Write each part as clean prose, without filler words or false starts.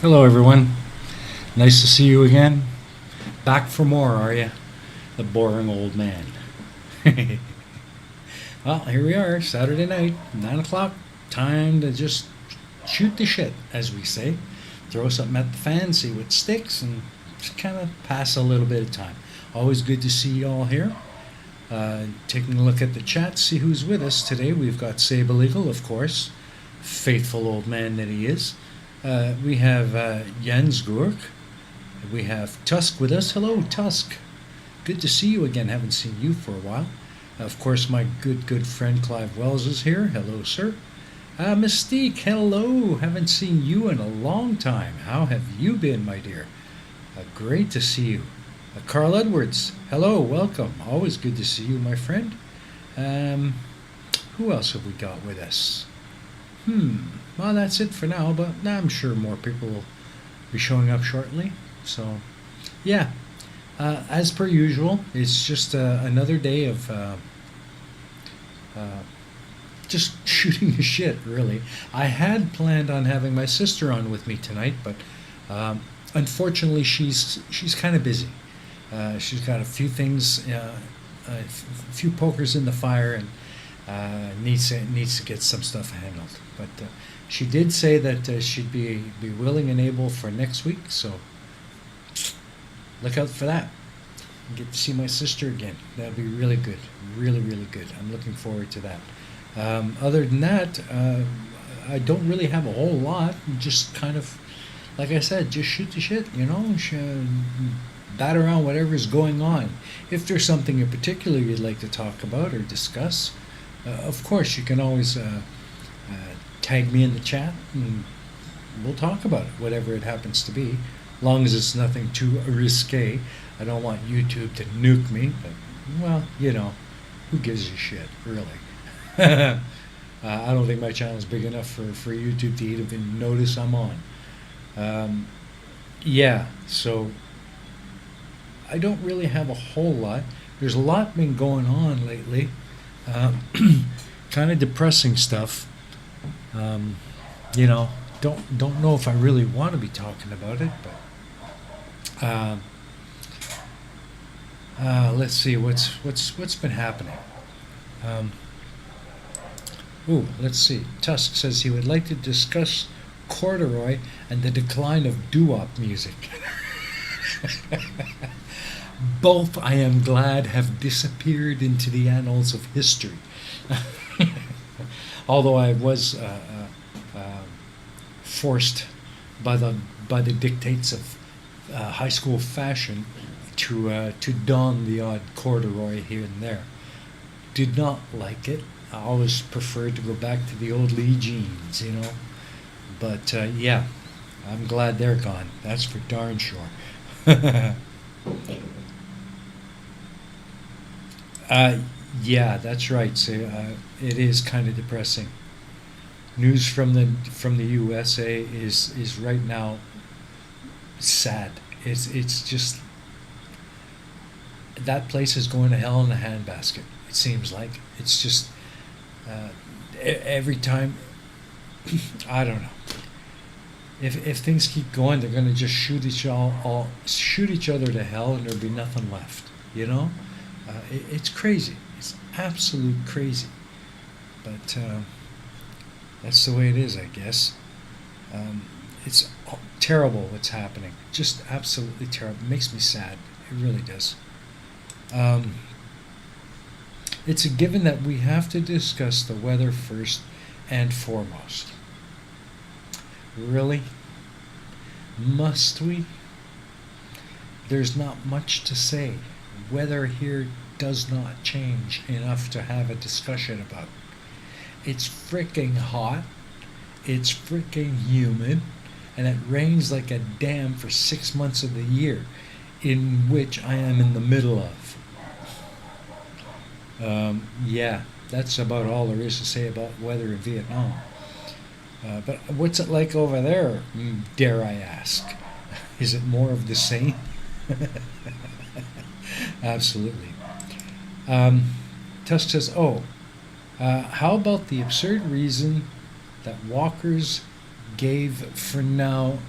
Hello, everyone. Nice to see you again. Back for more, are you? The boring old man. Well, here we are, Saturday night, 9 o'clock. Time to just shoot the shit, as we say. Throw something at the fan, see what sticks, and just kind of pass a little bit of time. Always good to see you all here. Taking a look at the chat, see who's with us today. We've got Sable Eagle, of course, faithful old man that he is. We have Jens Gurk. We have Tusk with us. Hello, Tusk. Good to see you again. Haven't seen you for a while. Of course, my good friend Clive Wells is here. Hello, sir. Mystique, hello. Haven't seen you in a long time. How have you been, my dear? Great to see you. Carl Edwards, hello, welcome. Always good to see you, my friend. Who else have we got with us? Well, that's it for now, but I'm sure more people will be showing up shortly. So, yeah, as per usual, it's just another day of just shooting the shit, really. I had planned on having my sister on with me tonight, but unfortunately, she's kind of busy. She's got a few things, a few pokers in the fire, and needs to get some stuff handled. But she did say that she'd be willing and able for next week, so look out for that. Get to see my sister again. That'll be really good, really good. I'm looking forward to that. Other than that, I don't really have a whole lot. Just kind of, like I said, just shoot the shit. Bat around whatever's going on. If there's something in particular you'd like to talk about or discuss, of course you can always tag me in the chat and we'll talk about it, whatever it happens to be, long as it's nothing too risque. I don't want YouTube to nuke me, but, well, who gives a shit, really? I don't think my channel's big enough for YouTube to even notice I'm on. Yeah, so I don't really have a whole lot. There's a lot been going on lately. Kind of depressing stuff. Don't know if I really want to be talking about it, but let's see what's been happening. Let's see. Tusk says he would like to discuss corduroy and the decline of doo-wop music. Both, I am glad, have disappeared into the annals of history. Although I was forced by the dictates of high school fashion to don the odd corduroy here and there. Did not like it. I always preferred to go back to the old Lee jeans, But yeah, I'm glad they're gone. That's for darn sure. Yeah, that's right. So it is kind of depressing. News from the USA is right now sad. It's just that place is going to hell in a handbasket. It seems like it's just every time. I don't know. If things keep going, they're going to just shoot each other to hell, and there'll be nothing left. It's crazy. It's absolute crazy. But that's the way it is, I guess. It's terrible what's happening. Just absolutely terrible. It makes me sad. It really does. It's a given that we have to discuss the weather first and foremost. Really? Must we? There's not much to say. Weather here does not change enough to have a discussion about. It's freaking hot, it's freaking humid, and it rains like a dam for 6 months of the year, in which I am in the middle of. Yeah, that's about all there is to say about weather in Vietnam. But what's it like over there, dare I ask? Is it more of the same? Absolutely. Tusk says, how about the absurd reason that walkers gave for now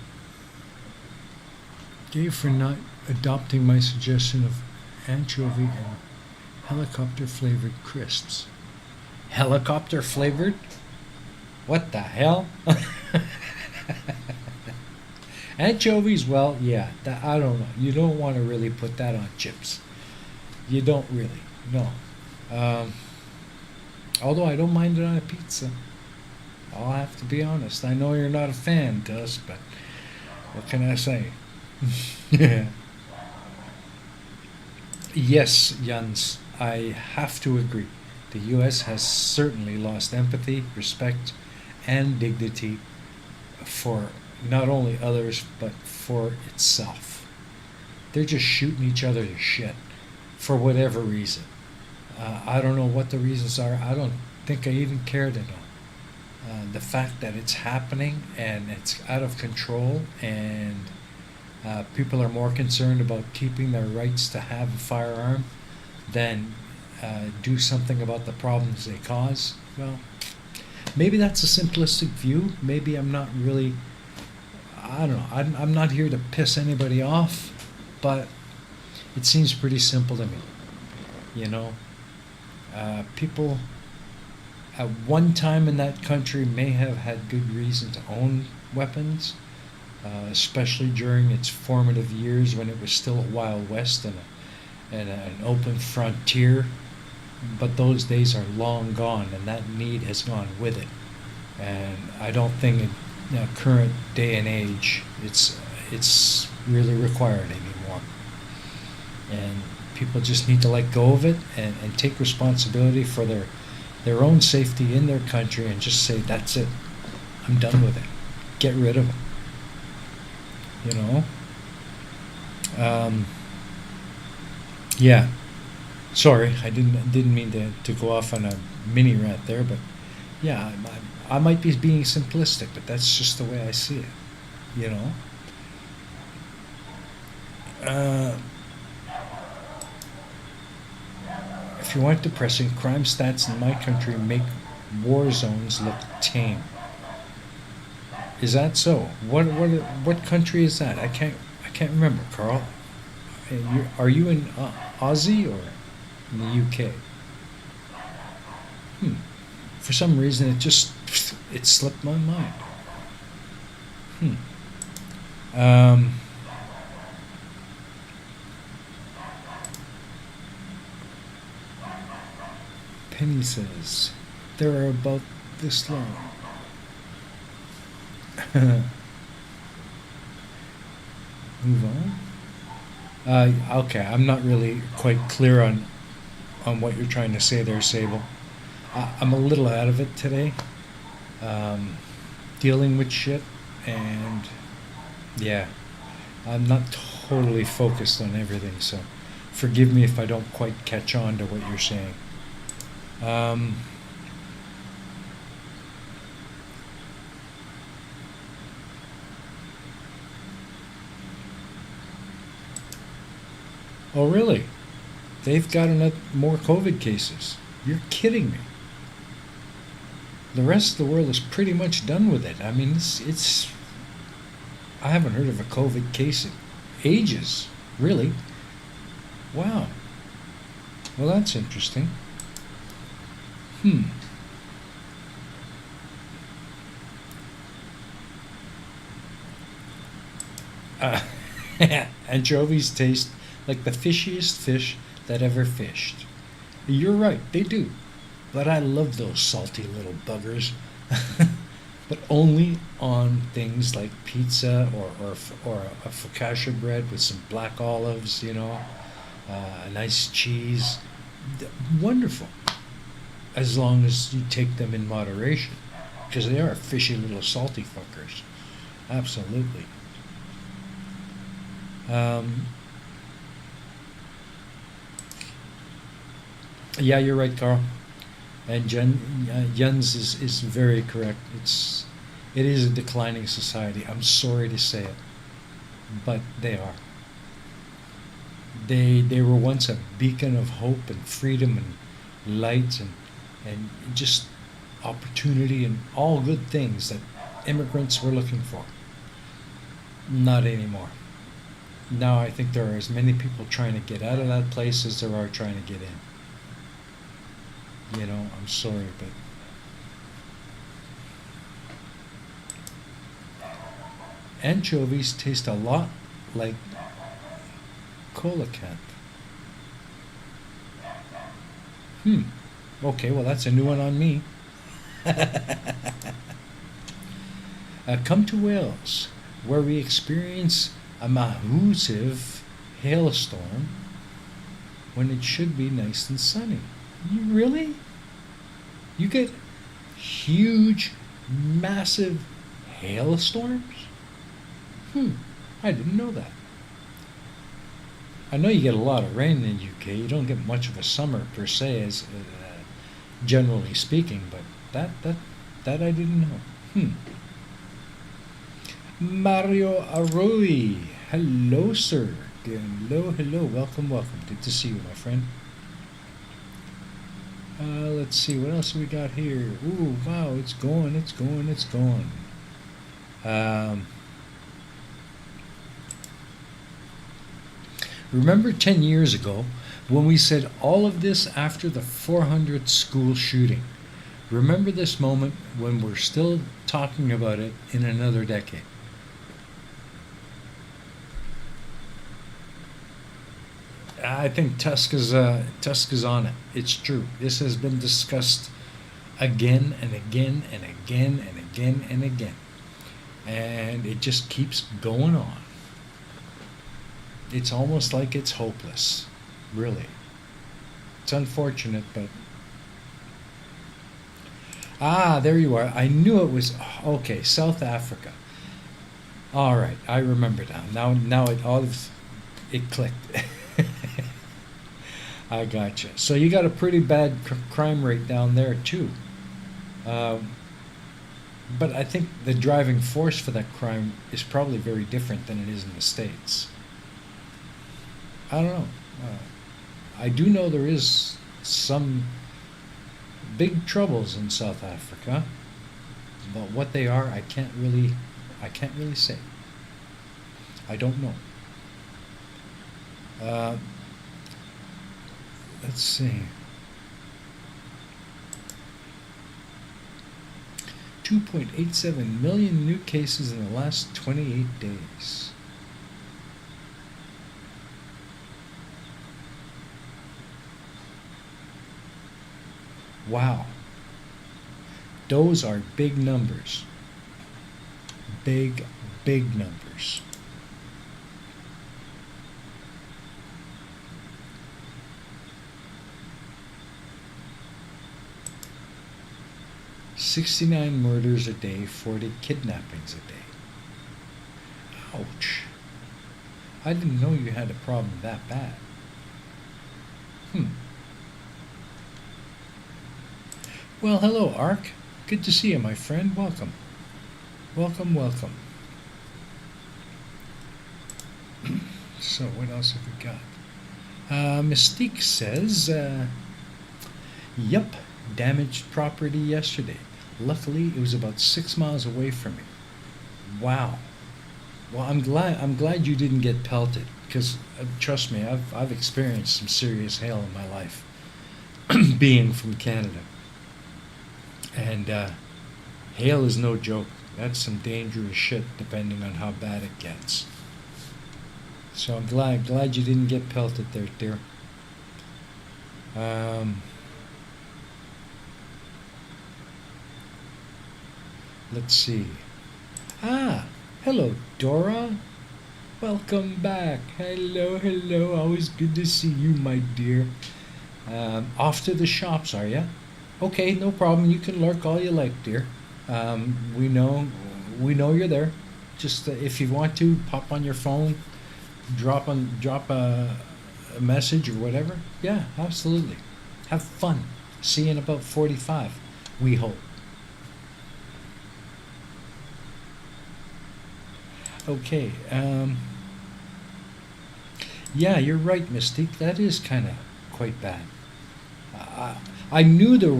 Dave, for not adopting my suggestion of anchovy and helicopter flavored crisps. Helicopter flavored? What the hell? Anchovies, well, yeah, that, I don't know. You don't want to really put that on chips. You don't really, no. Um, Although I don't mind it on a pizza. I'll have to be honest. I know you're not a fan, Gus, but what can I say? Yeah. Yes, Jens, I have to agree. The US has certainly lost empathy, respect, and dignity for not only others, but for itself. They're just shooting each other to shit for whatever reason. I don't know what the reasons are. I don't think I even care to know. The fact that it's happening and it's out of control, and people are more concerned about keeping their rights to have a firearm than do something about the problems they cause. Well, maybe that's a simplistic view. Maybe I'm not really, I don't know, I'm not here to piss anybody off, but it seems pretty simple to me. You know, people at one time in that country may have had good reason to own weapons, especially during its formative years when it was still a Wild West and an open frontier. But those days are long gone, and that need has gone with it. And I don't think in the current day and age it's really required anymore. And people just need to let go of it and take responsibility for their own safety in their country and just say, that's it. I'm done with it. Get rid of it. You know? Yeah. Sorry, I didn't mean to go off on a mini rant there, but yeah, I might be being simplistic, but that's just the way I see it. You know? Uh, if you want depressing, crime stats in my country make war zones look tame. Is that so? What country is that? I can't remember, Carl. Are you in Aussie or in the UK? Hmm. For some reason, it slipped my mind. Hmm. Penny says there are about this long. Move on. Okay, I'm not really quite clear on what you're trying to say there, Sable. I'm a little out of it today, um, dealing with shit, and yeah, I'm not totally focused on everything, so forgive me if I don't quite catch on to what you're saying. Um, oh, really? They've got more COVID cases. You're kidding me. The rest of the world is pretty much done with it. I mean, it's I haven't heard of a COVID case in ages, really. Wow. Well, that's interesting. Hmm. Uh, Anchovies taste like the fishiest fish that ever fished. You're right, they do. But I love those salty little buggers. But only on things like pizza or a focaccia bread with some black olives, a nice cheese. Wonderful. As long as you take them in moderation. Because they are fishy little salty fuckers. Absolutely. Um, yeah, you're right, Carl. And Jens is very correct. It is a declining society. I'm sorry to say it, but they are. They were once a beacon of hope and freedom and light and just opportunity and all good things that immigrants were looking for. Not anymore. Now I think there are as many people trying to get out of that place as there are trying to get in. You know, I'm sorry, but anchovies taste a lot like coelacanth. Hmm. Okay, well that's a new one on me. Come to Wales, where we experience a massive hailstorm when it should be nice and sunny. You really? You get huge, massive hailstorms? I didn't know that. I know you get a lot of rain in the UK. You don't get much of a summer per se, as generally speaking, but that I didn't know. Mario Arroy, hello, sir. Hello. Welcome. Good to see you, my friend. Let's see, what else we got here? Ooh, wow, it's going. Remember 10 years ago when we said all of this after the 400th school shooting? Remember this moment when we're still talking about it in another decade? I think Tusk is on it. It's true. This has been discussed again and again and again and again and again, and it just keeps going on. It's almost like it's hopeless, really. It's unfortunate, but there you are. I knew it was okay. South Africa. All right, I remember now. Now it clicked. I gotcha. So you got a pretty bad crime rate down there too. But I think the driving force for that crime is probably very different than it is in the States. I don't know. I do know there is some big troubles in South Africa, but what they are, I can't really say. I don't know. Let's see. 2.87 million new cases in the last 28 days. Wow. Those are big numbers. Big numbers. "69 murders a day, 40 kidnappings a day." Ouch. I didn't know you had a problem that bad. Well, hello, Ark. Good to see you, my friend. Welcome. Welcome. So, what else have we got? Mystique says, "Yup, damaged property yesterday. Luckily, it was about 6 miles away from me." Wow. Well, I'm glad you didn't get pelted, because trust me, I've experienced some serious hail in my life, being from Canada. And hail is no joke. That's some dangerous shit, depending on how bad it gets. So I'm glad you didn't get pelted there, dear. Let's see. Hello, Dora. Welcome back. Hello. Always good to see you, my dear. Off to the shops, are ya? Okay, no problem. You can lurk all you like, dear. We know you're there. Just if you want to, pop on your phone, drop a message or whatever. Yeah, absolutely. Have fun. See you in about 45. We hope. Okay. Yeah, you're right, Mystique. That is kind of quite bad. I knew there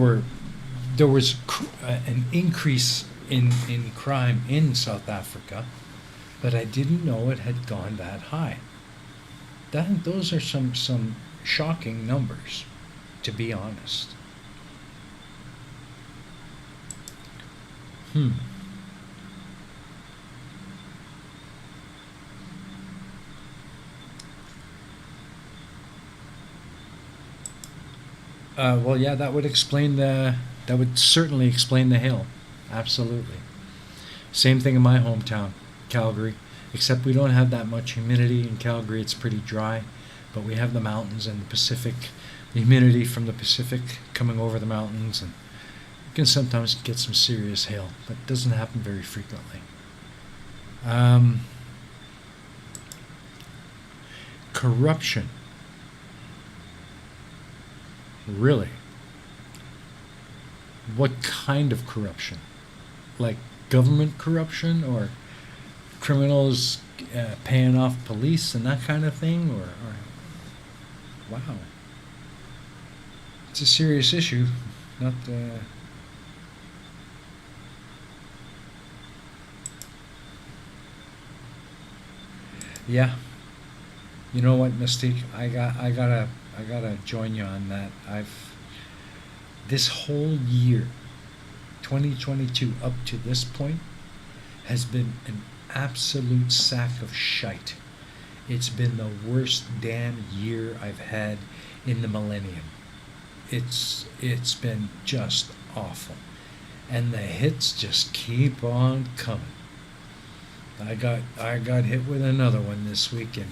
was an increase in crime in South Africa, but I didn't know it had gone that high. those are some shocking numbers, to be honest. Hmm. Well, yeah, that would certainly explain the hail. Absolutely. Same thing in my hometown, Calgary. Except we don't have that much humidity in Calgary. It's pretty dry, but we have the mountains and the Pacific, the humidity from the Pacific coming over the mountains, and you can sometimes get some serious hail, but it doesn't happen very frequently. Um, Corruption, really? What kind of corruption? Like government corruption or criminals paying off police and that kind of thing? Or wow, it's a serious issue. Not yeah. You know what, Mystique? I gotta join you on that. I've this whole year, 2022 up to this point, has been an absolute sack of shite. It's been the worst damn year I've had in the millennium. It's been just awful, and the hits just keep on coming. I got hit with another one this weekend.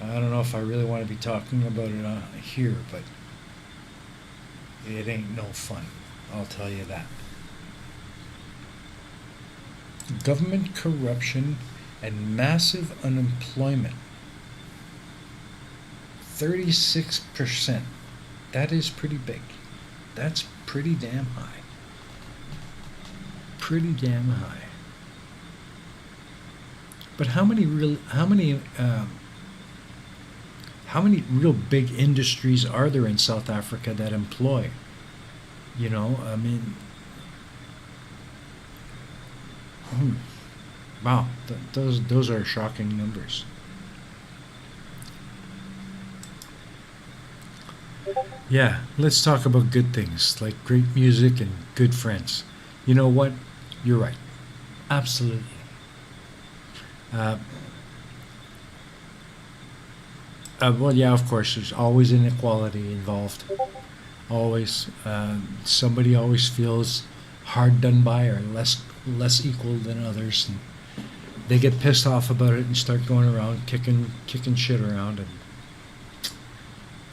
I don't know if I really want to be talking about it here, but it ain't no fun. I'll tell you that. Government corruption and massive unemployment. 36%. That is pretty big. That's pretty damn high. Pretty damn high. But how many real big industries are there in South Africa that employ? I mean, hmm, wow, those are shocking numbers. Yeah, let's talk about good things like great music and good friends. You know what? You're right. Absolutely. Uh, well, yeah, of course, there's always inequality involved. Always. Somebody always feels hard done by or less equal than others, and they get pissed off about it and start going around kicking shit around.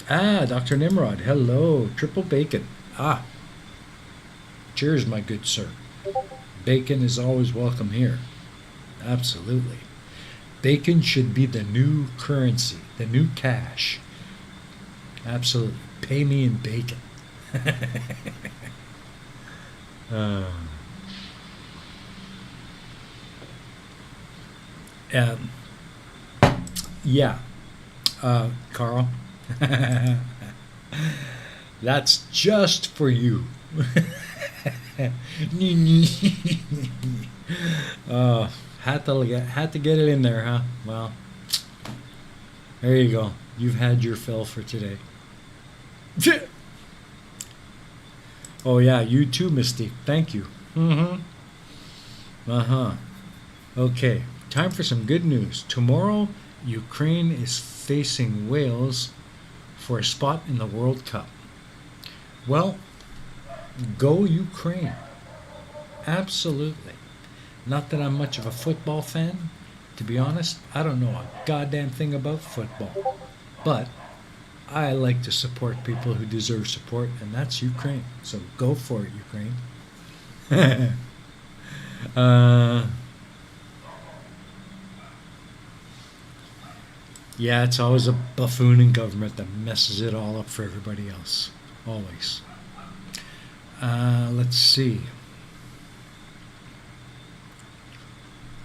And Dr. Nimrod, hello, triple bacon. Cheers, my good sir. Bacon is always welcome here. Absolutely. Bacon should be the new currency, the new cash. Absolutely. Pay me in bacon. uh, um, yeah, Carl. That's just for you. Had to get it in there, huh? Well, there you go. You've had your fill for today. Oh yeah, you too, Mystique. Thank you. Uh-huh. Okay, time for some good news. Tomorrow, Ukraine is facing Wales for a spot in the World Cup. Well, go Ukraine. Absolutely. Not that I'm much of a football fan. To be honest, I don't know a goddamn thing about football. But I like to support people who deserve support, and that's Ukraine. So go for it, Ukraine. uh, yeah, it's always a buffoon in government that messes it all up for everybody else. Always. Let's see.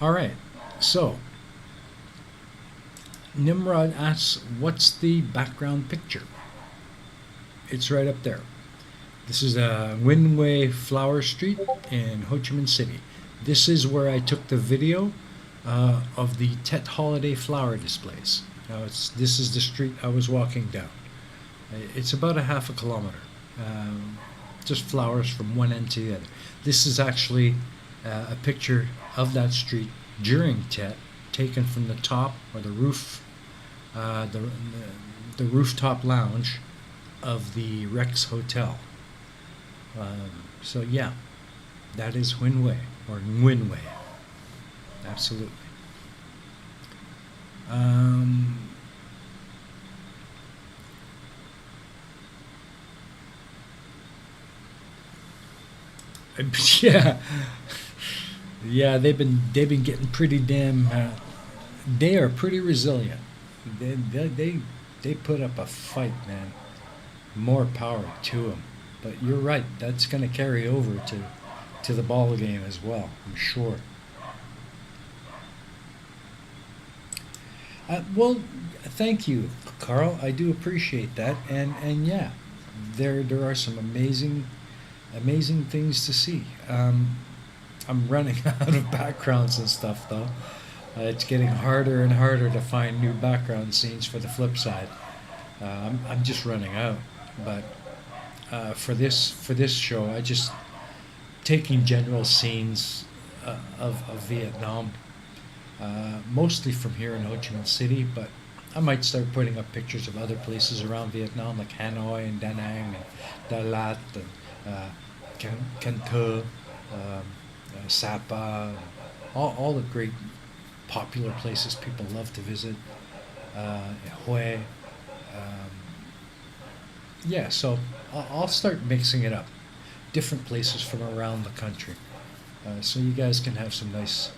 All right. So, Nimrod asks, what's the background picture? It's right up there. This is Winway Flower Street in Ho Chi Minh City. This is where I took the video of the Tet Holiday flower displays. Now this is the street I was walking down. It's about a half a kilometer. Um, just flowers from one end to the other. This is actually a picture of that street during Tet, taken from the top or the roof, the rooftop lounge of the Rex Hotel. So yeah, that is Huinwei or Nguyenwei. Absolutely. Um, yeah, yeah. They've been getting pretty damn. They are pretty resilient. They put up a fight, man. More power to them. But you're right. That's going to carry over to the ball game as well. I'm sure. Well, thank you, Carl. I do appreciate that. And yeah, there are some amazing things to see. I'm running out of backgrounds and stuff though. It's getting harder and harder to find new background scenes for the flip side. I'm just running out. But for this show, I just taking general scenes of Vietnam, mostly from here in Ho Chi Minh City, but I might start putting up pictures of other places around Vietnam, like Hanoi and Da Nang and Da Lat and Can Tho, Sapa, all the great popular places people love to visit. Hue. Um, yeah, so I'll start mixing it up. Different places from around the country. So you guys can have some nice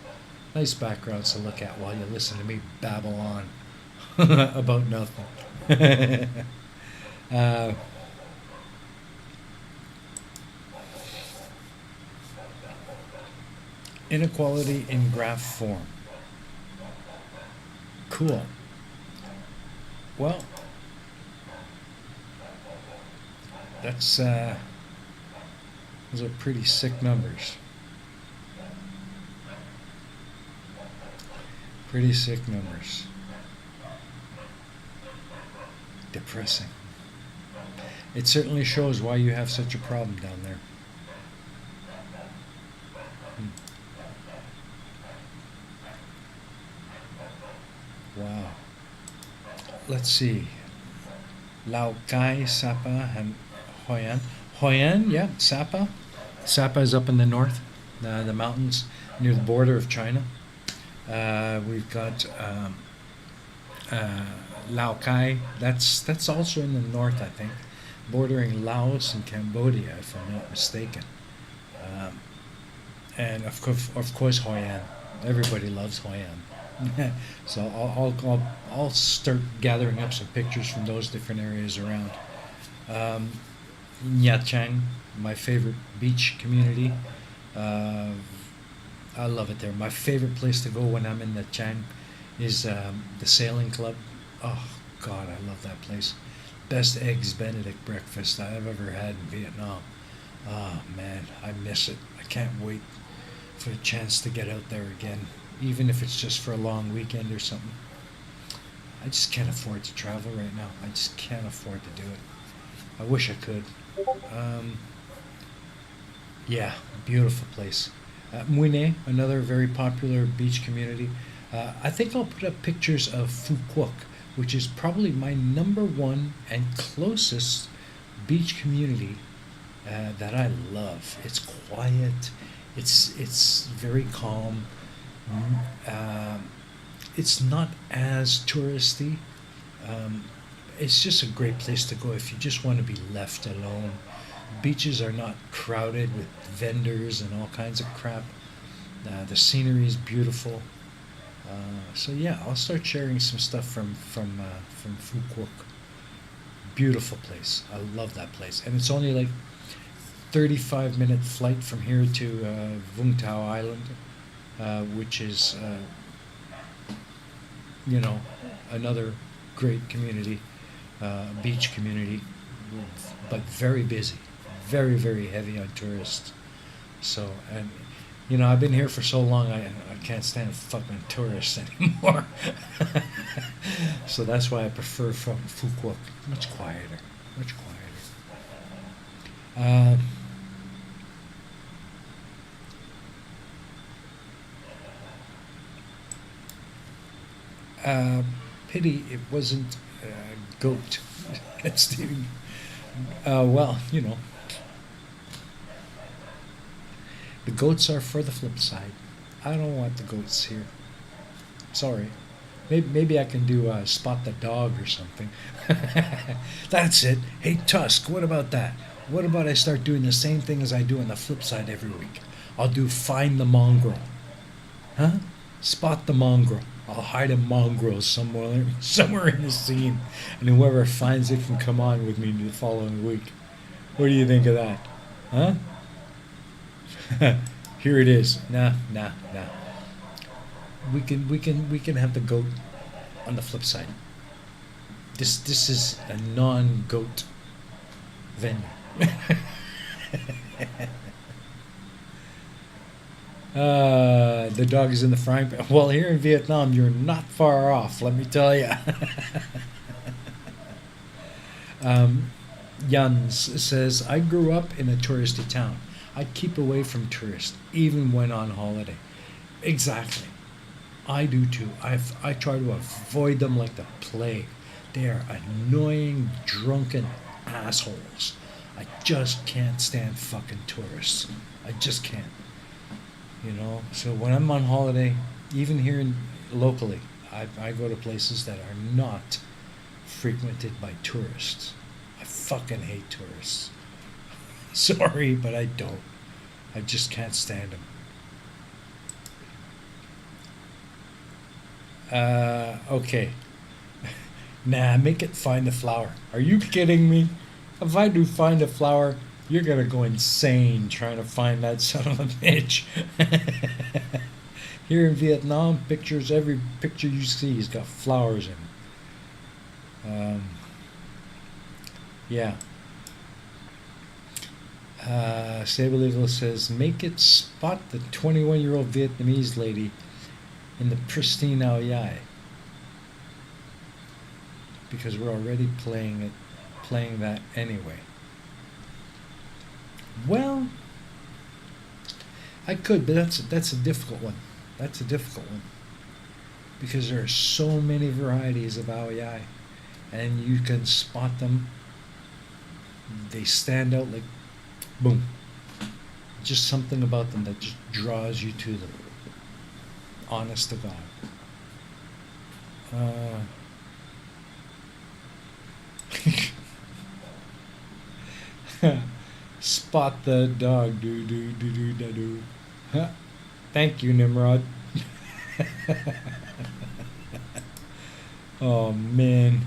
backgrounds to look at while you listen to me babble on about nothing. uh, Inequality in graph form. Cool. Well, that's those are pretty sick numbers. Pretty sick numbers. Depressing. It certainly shows why you have such a problem down there. Hmm. Wow. Let's see. Lao Cai, Sapa, and Hoi An. Hoi An, yeah, Sapa. Sapa is up in the north, the mountains near the border of China. We've got Lao Cai. That's also in the north, I think, bordering Laos and Cambodia, if I'm not mistaken. Um, and of course, Hoi An. Everybody loves Hoi An. So I'll start gathering up some pictures from those different areas around. Um, Nha Trang, my favorite beach community. Uh, I love it there. My favorite place to go when I'm in Nha Trang is the sailing club. Oh God, I love that place. Best eggs Benedict breakfast I've ever had in Vietnam. Oh man, I miss it. I can't wait for a chance to get out there again, even if it's just for a long weekend or something. I just can't afford to travel right now. I just can't afford to do it. I wish I could. Um, yeah, beautiful place. Mui Ne, another very popular beach community. I think I'll put up pictures of Phu Quoc, which is probably my number one and closest beach community that I love. It's quiet. It's very calm. It's not as touristy. Um, it's just a great place to go if you just want to be left alone. Beaches are not crowded with vendors and all kinds of crap. The scenery is beautiful. So yeah, I'll start sharing some stuff from Phu Quoc. Beautiful place. I love that place, and it's only like 35-minute flight from here to Vung Tau Island, which is you know another great community, beach community, but very busy, very heavy on tourists. So and You know, I've been here for so long, I can't stand fucking tourists anymore. So that's why I prefer fucking Fuquoka. Much quieter. Much quieter. Pity it wasn't goat. Stevie. Well, you know, the goats are for the flip side. I don't want the goats here. Sorry. Maybe I can do spot the dog or something. That's it. Hey Tusk, what about that? What about I start doing the same thing as I do on the flip side every week? I'll do find the mongrel. Huh? Spot the mongrel. I'll hide a mongrel somewhere in the scene, and whoever finds it can come on with me the following week. What do you think of that? Huh? Here it is. Nah. We can have the goat on the flip side. This is a non-goat venue. The dog is in the frying pan. Well, here in Vietnam, you're not far off, let me tell you. Jans says, I grew up in a touristy town. I keep away from tourists, even when on holiday. Exactly. I do too. I try to avoid them like the plague. They are annoying, drunken assholes. I just can't stand fucking tourists. I just can't. You know, so when I'm on holiday, even here locally, I go to places that are not frequented by tourists. I fucking hate tourists. Sorry, but I don't. I just can't stand them. Okay. Nah, make it find the flower. Are you kidding me? If I do find a flower, you're gonna go insane trying to find that son of a bitch. Here in Vietnam, every picture you see has got flowers in it. Yeah. Sable Eagle says, make it spot the 21-year-old Vietnamese lady in the pristine Ao Dai. Because we're already playing that anyway. Well, I could, but that's a difficult one. That's a difficult one. Because there are so many varieties of Ao Dai, and you can spot them. They stand out like boom. Just something about them that just draws you to them. Honest to God. Spot the dog. Do. Huh. Thank you, Nimrod. Oh, man.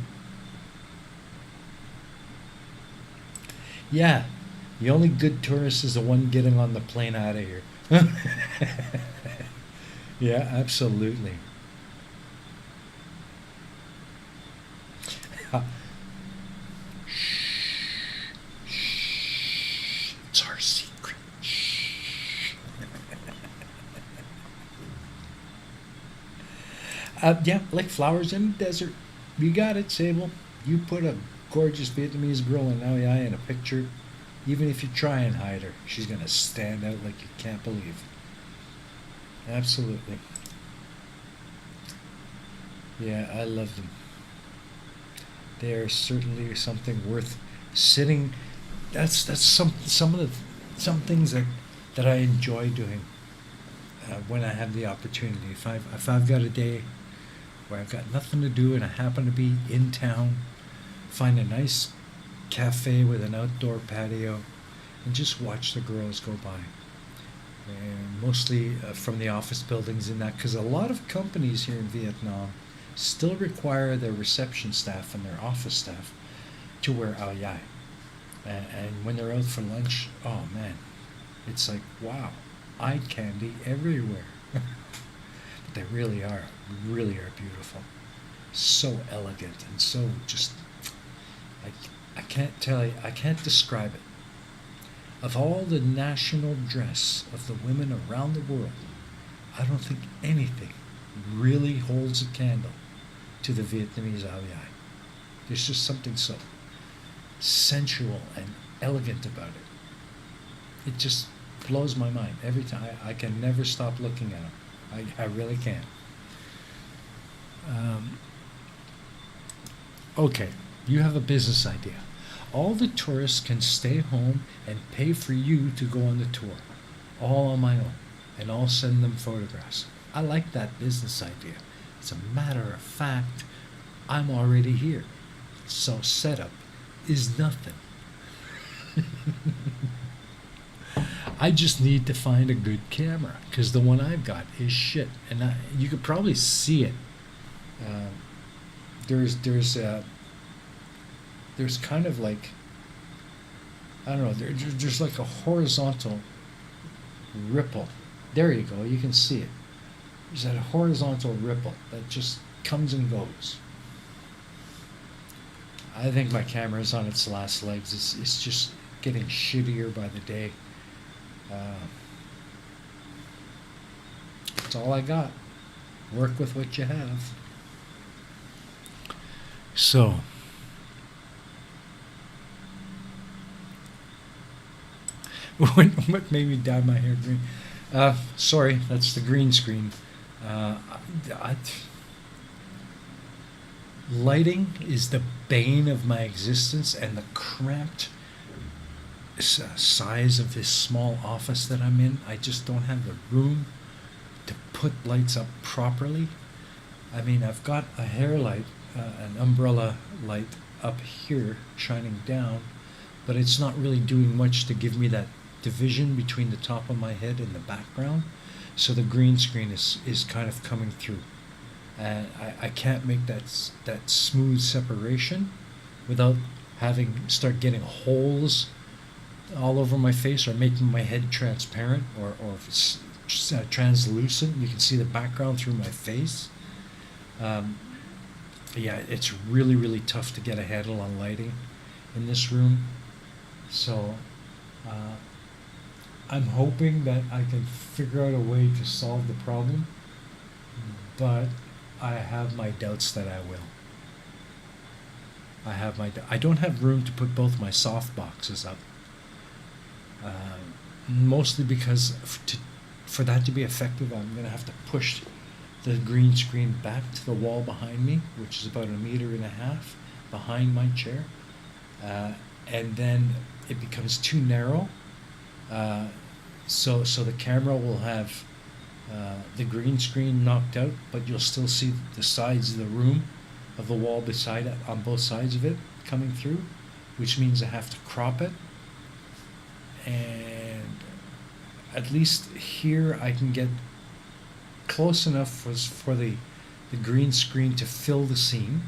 Yeah. The only good tourist is the one getting on the plane out of here. Yeah, absolutely. Shh. It's our secret. Shh. Yeah, like flowers in the desert. You got it, Sable. You put a gorgeous Vietnamese girl in Ao Dai in a picture, even if you try and hide her, she's going to stand out like you can't believe. Absolutely. Yeah, I love them. They are certainly something worth sitting. That's some things that I enjoy doing when I have the opportunity. If I've got a day where I've got nothing to do and I happen to be in town, find a nice cafe with an outdoor patio, and just watch the girls go by. And mostly from the office buildings in that, because a lot of companies here in Vietnam still require their reception staff and their office staff to wear Ao Dai. And when they're out for lunch, oh man, it's like, wow, eye candy everywhere. But they really are beautiful. So elegant and so just, I can't tell you, I can't describe it. Of all the national dress of the women around the world, I don't think anything really holds a candle to the Vietnamese Ao Dai. There's just something so sensual and elegant about it. It just blows my mind every time. I can never stop looking at them. I really can't. Okay, you have a business idea. All the tourists can stay home and pay for you to go on the tour, all on my own, and I'll send them photographs. I like that business idea. As a matter of fact, I'm already here, so setup is nothing. I just need to find a good camera, because the one I've got is shit, and you could probably see it. There's kind of like, I don't know, there's like a horizontal ripple. There you go, you can see it. There's that horizontal ripple that just comes and goes. I think my camera's on its last legs. It's just getting shittier by the day. That's all I got. Work with what you have. So, what made me dye my hair green? Sorry, that's the green screen. Lighting is the bane of my existence, and the cramped size of this small office that I'm in, I just don't have the room to put lights up properly. I mean, I've got a hair light, an umbrella light up here shining down, but it's not really doing much to give me that division between the top of my head and the background. So the green screen is kind of coming through. And I can't make that smooth separation without start getting holes all over my face, or making my head transparent, or if it's translucent, you can see the background through my face. Yeah, it's really, really tough to get a handle on lighting in this room. So I'm hoping that I can figure out a way to solve the problem, but I have my doubts that I will. I don't have room to put both my soft boxes up. Mostly because for that to be effective, I'm going to have to push the green screen back to the wall behind me, which is about 1.5 meters behind my chair, and then it becomes too narrow. So the camera will have the green screen knocked out, but you'll still see the sides of the room, of the wall beside it, on both sides of it coming through, which means I have to crop it. And at least here I can get close enough for the green screen to fill the scene,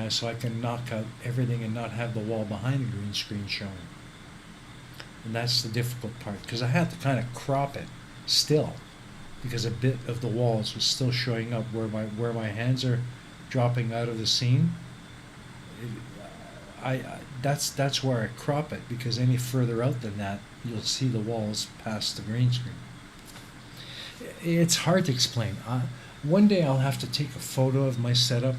so I can knock out everything and not have the wall behind the green screen showing. And that's the difficult part, because I had to kind of crop it still, because a bit of the walls was still showing up where my hands are dropping out of the scene. That's where I crop it, because any further out than that, you'll see the walls past the green screen. It's hard to explain. One day I'll have to take a photo of my setup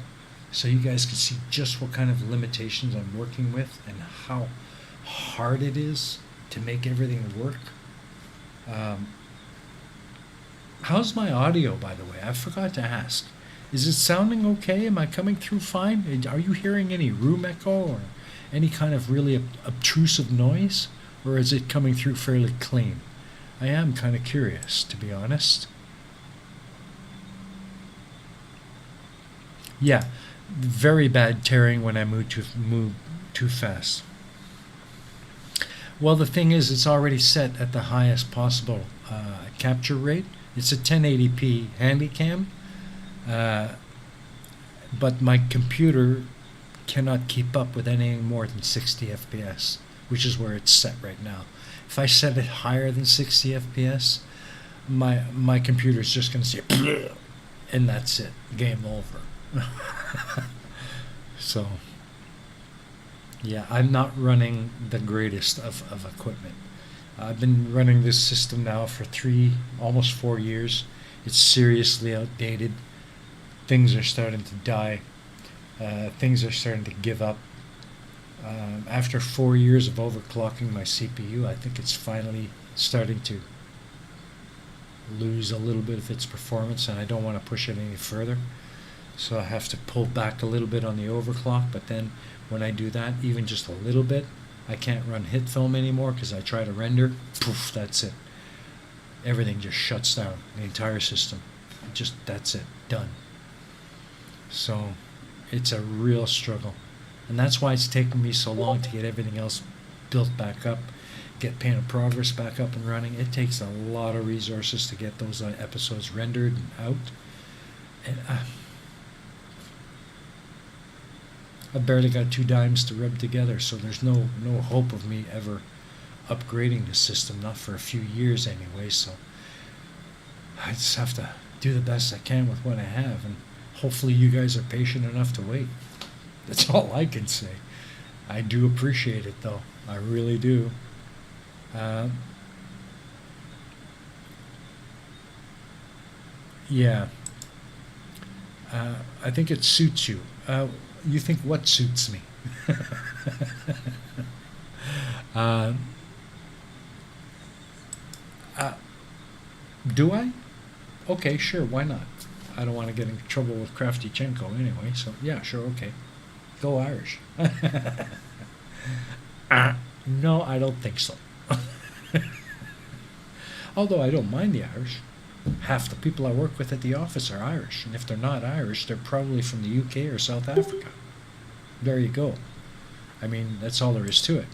so you guys can see just what kind of limitations I'm working with and how hard it is to make everything work. How's my audio, by the way? I forgot to ask. Is it sounding okay? Am I coming through fine? Are you hearing any room echo or any kind of really obtrusive noise? Or is it coming through fairly clean? I am kind of curious, to be honest. Yeah, very bad tearing when I move too fast. Well, the thing is, it's already set at the highest possible capture rate. It's a 1080p Handycam, but my computer cannot keep up with anything more than 60 FPS, which is where it's set right now. If I set it higher than 60 FPS, my computer's just going to say, and that's it, game over. So, Yeah, I'm not running the greatest of equipment. I've been running this system now for almost 4 years. It's seriously outdated. Things are starting to die. Things are starting to give up. After 4 years of overclocking my CPU, I think it's finally starting to lose a little bit of its performance, and I don't want to push it any further. So I have to pull back a little bit on the overclock, but then when I do that, even just a little bit, I can't run HitFilm anymore because I try to render, poof, that's it. Everything just shuts down, the entire system. Just, that's it, done. So it's a real struggle. And that's why it's taken me so long to get everything else built back up, get Paint of Progress back up and running. It takes a lot of resources to get those episodes rendered and out. And I've barely got 2 dimes to rub together, so there's no hope of me ever upgrading the system, not for a few years anyway. So I just have to do the best I can with what I have, and hopefully you guys are patient enough to wait. That's all I can say. I do appreciate it, though. I really do. Yeah, I think it suits you. You think what suits me? uh, uh, do I? Okay, sure, why not? I don't want to get in trouble with Kraftychenko anyway, so yeah, sure, okay. Go Irish. No, I don't think so. Although I don't mind the Irish. Half the people I work with at the office are Irish, and if they're not Irish, they're probably from the UK or South Africa. There you go. I mean, that's all there is to it,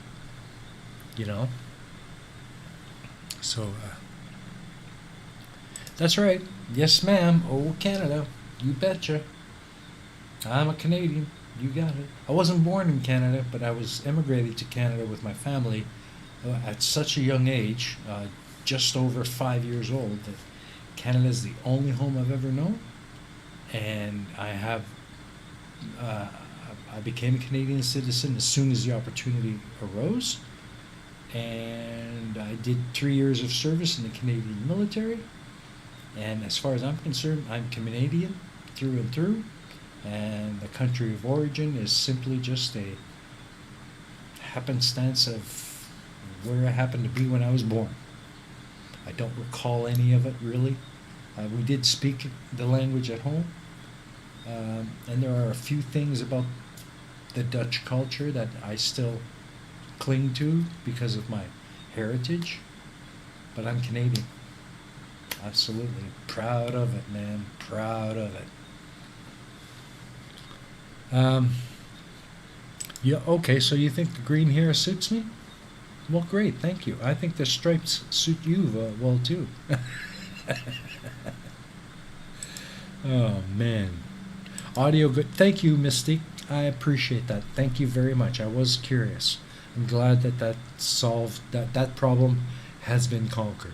you know? So, that's right. Yes, ma'am. Oh, Canada. You betcha. I'm a Canadian. You got it. I wasn't born in Canada, but I was immigrated to Canada with my family at such a young age, just over 5 years old, that Canada is the only home I've ever known. And uh, I became a Canadian citizen as soon as the opportunity arose. And I did 3 years of service in the Canadian military. And as far as I'm concerned, I'm Canadian through and through. And the country of origin is simply just a happenstance of where I happened to be when I was born. I don't recall any of it really. We did speak the language at home, and there are a few things about the Dutch culture that I still cling to because of my heritage, but I'm Canadian. Absolutely. Proud of it, man. Proud of it. Um, yeah, okay, so you think the green here suits me? Well, great, thank you. I think the stripes suit you well, too. Oh, man. Audio good. Thank you, Misty. I appreciate that. Thank you very much. I was curious. I'm glad that problem has been conquered.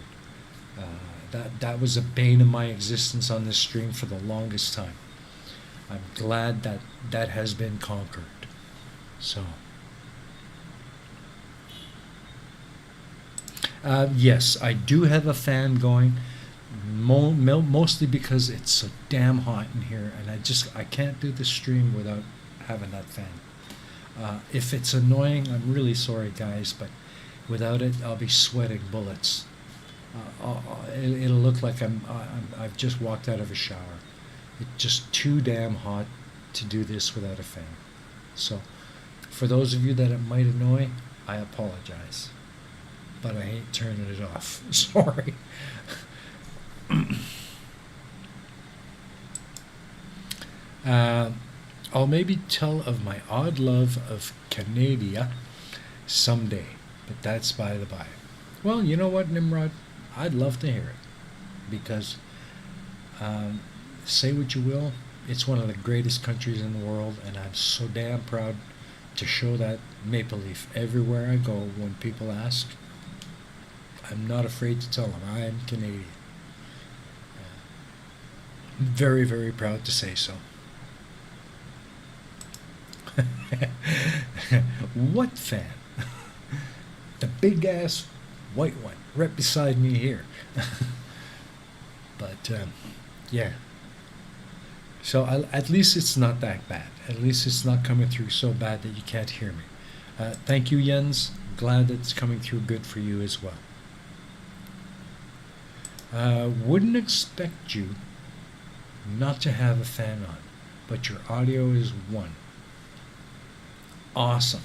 Uh, that was a bane of my existence on this stream for the longest time. I'm glad that has been conquered. So, yes, I do have a fan going, mostly because it's so damn hot in here, and I can't do the stream without having that fan. If it's annoying, I'm really sorry, guys, but without it, I'll be sweating bullets. It'll look like I've just walked out of a shower. It's just too damn hot to do this without a fan. So, for those of you that it might annoy, I apologize. But I ain't turning it off. Sorry. uh, I'll maybe tell of my odd love of Canada someday, but that's by the by. Well, you know what, Nimrod? I'd love to hear it because, say what you will, it's one of the greatest countries in the world, and I'm so damn proud to show that maple leaf everywhere I go. When people ask, I'm not afraid to tell them I am Canadian. I'm very, very proud to say so. What fan? The big ass white one right beside me here. But yeah. So at least it's not that bad. At least it's not coming through so bad that you can't hear me. Thank you, Jens. Glad it's coming through good for you as well. Wouldn't expect you not to have a fan on, but your audio is one. Awesome.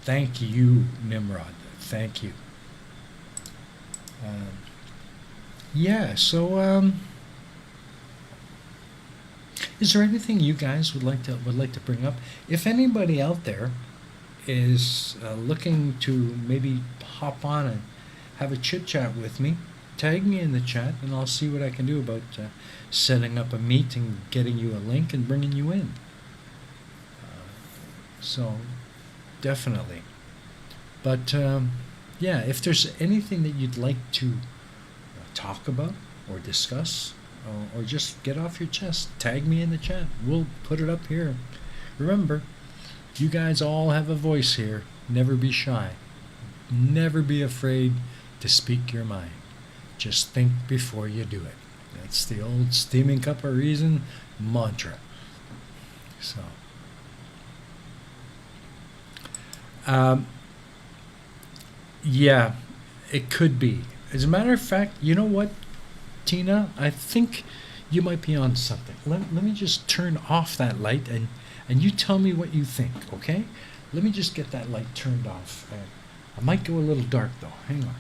Thank you, Nimrod. Thank you. Um, yeah, so is there anything you guys would like to bring up? If anybody out there is looking to maybe hop on and have a chit chat with me, tag me in the chat, and I'll see what I can do about setting up a meet and getting you a link and bringing you in. So definitely. But yeah, if there's anything that you'd like to talk about or discuss, or just get off your chest, tag me in the chat. We'll put it up here. Remember, you guys all have a voice here. Never be shy. Never be afraid to speak your mind. Just think before you do it. That's the old steaming cup of reason mantra. So, um, yeah, it could be. As a matter of fact, you know what, Tina? I think you might be on something. Let me just turn off that light, and you tell me what you think, okay? Let me just get that light turned off. I might go a little dark, though. Hang on.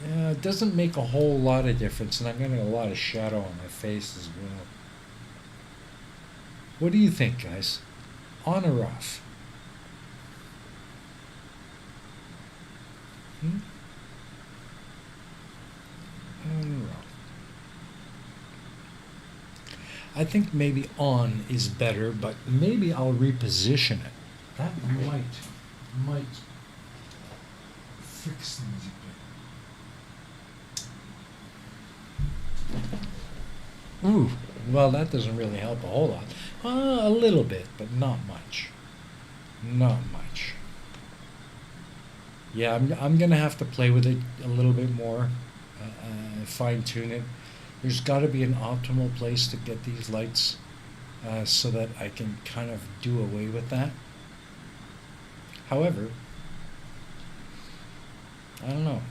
Yeah, it doesn't make a whole lot of difference, and I'm getting a lot of shadow on my face as well. What do you think, guys? On or off? Hmm? On or off? I think maybe on is better, but maybe I'll reposition it. That might fix things a bit. Ooh, well, that doesn't really help a whole lot. A little bit, but not much. Not much. Yeah, I'm gonna have to play with it a little bit more, fine tune it. There's got to be an optimal place to get these lights, so that I can kind of do away with that. However, I don't know.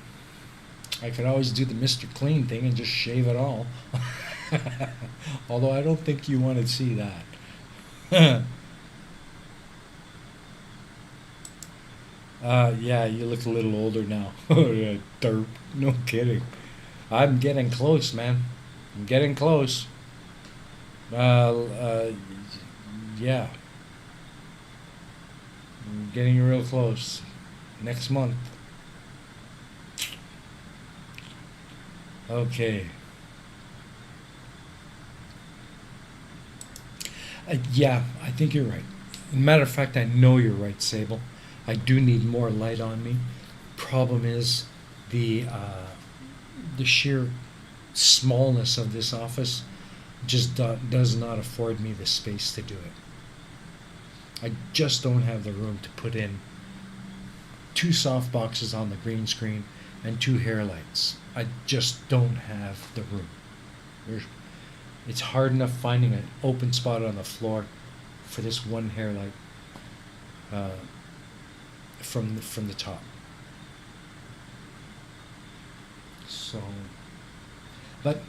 I could always do the Mr. Clean thing and just shave it all. Although I don't think you want to see that. Yeah, you look a little older now. Derp. No kidding. I'm getting close, man. I'm getting close. Yeah. I'm getting real close. Next month. Okay. Yeah, I think you're right. Matter of fact, I know you're right, Sable. I do need more light on me. Problem is the sheer smallness of this office just does not afford me the space to do it. I just don't have the room to put in two soft boxes on the green screen and two hair lights. I just don't have the room. There's, it's hard enough finding an open spot on the floor for this one hair light, from the top. So, but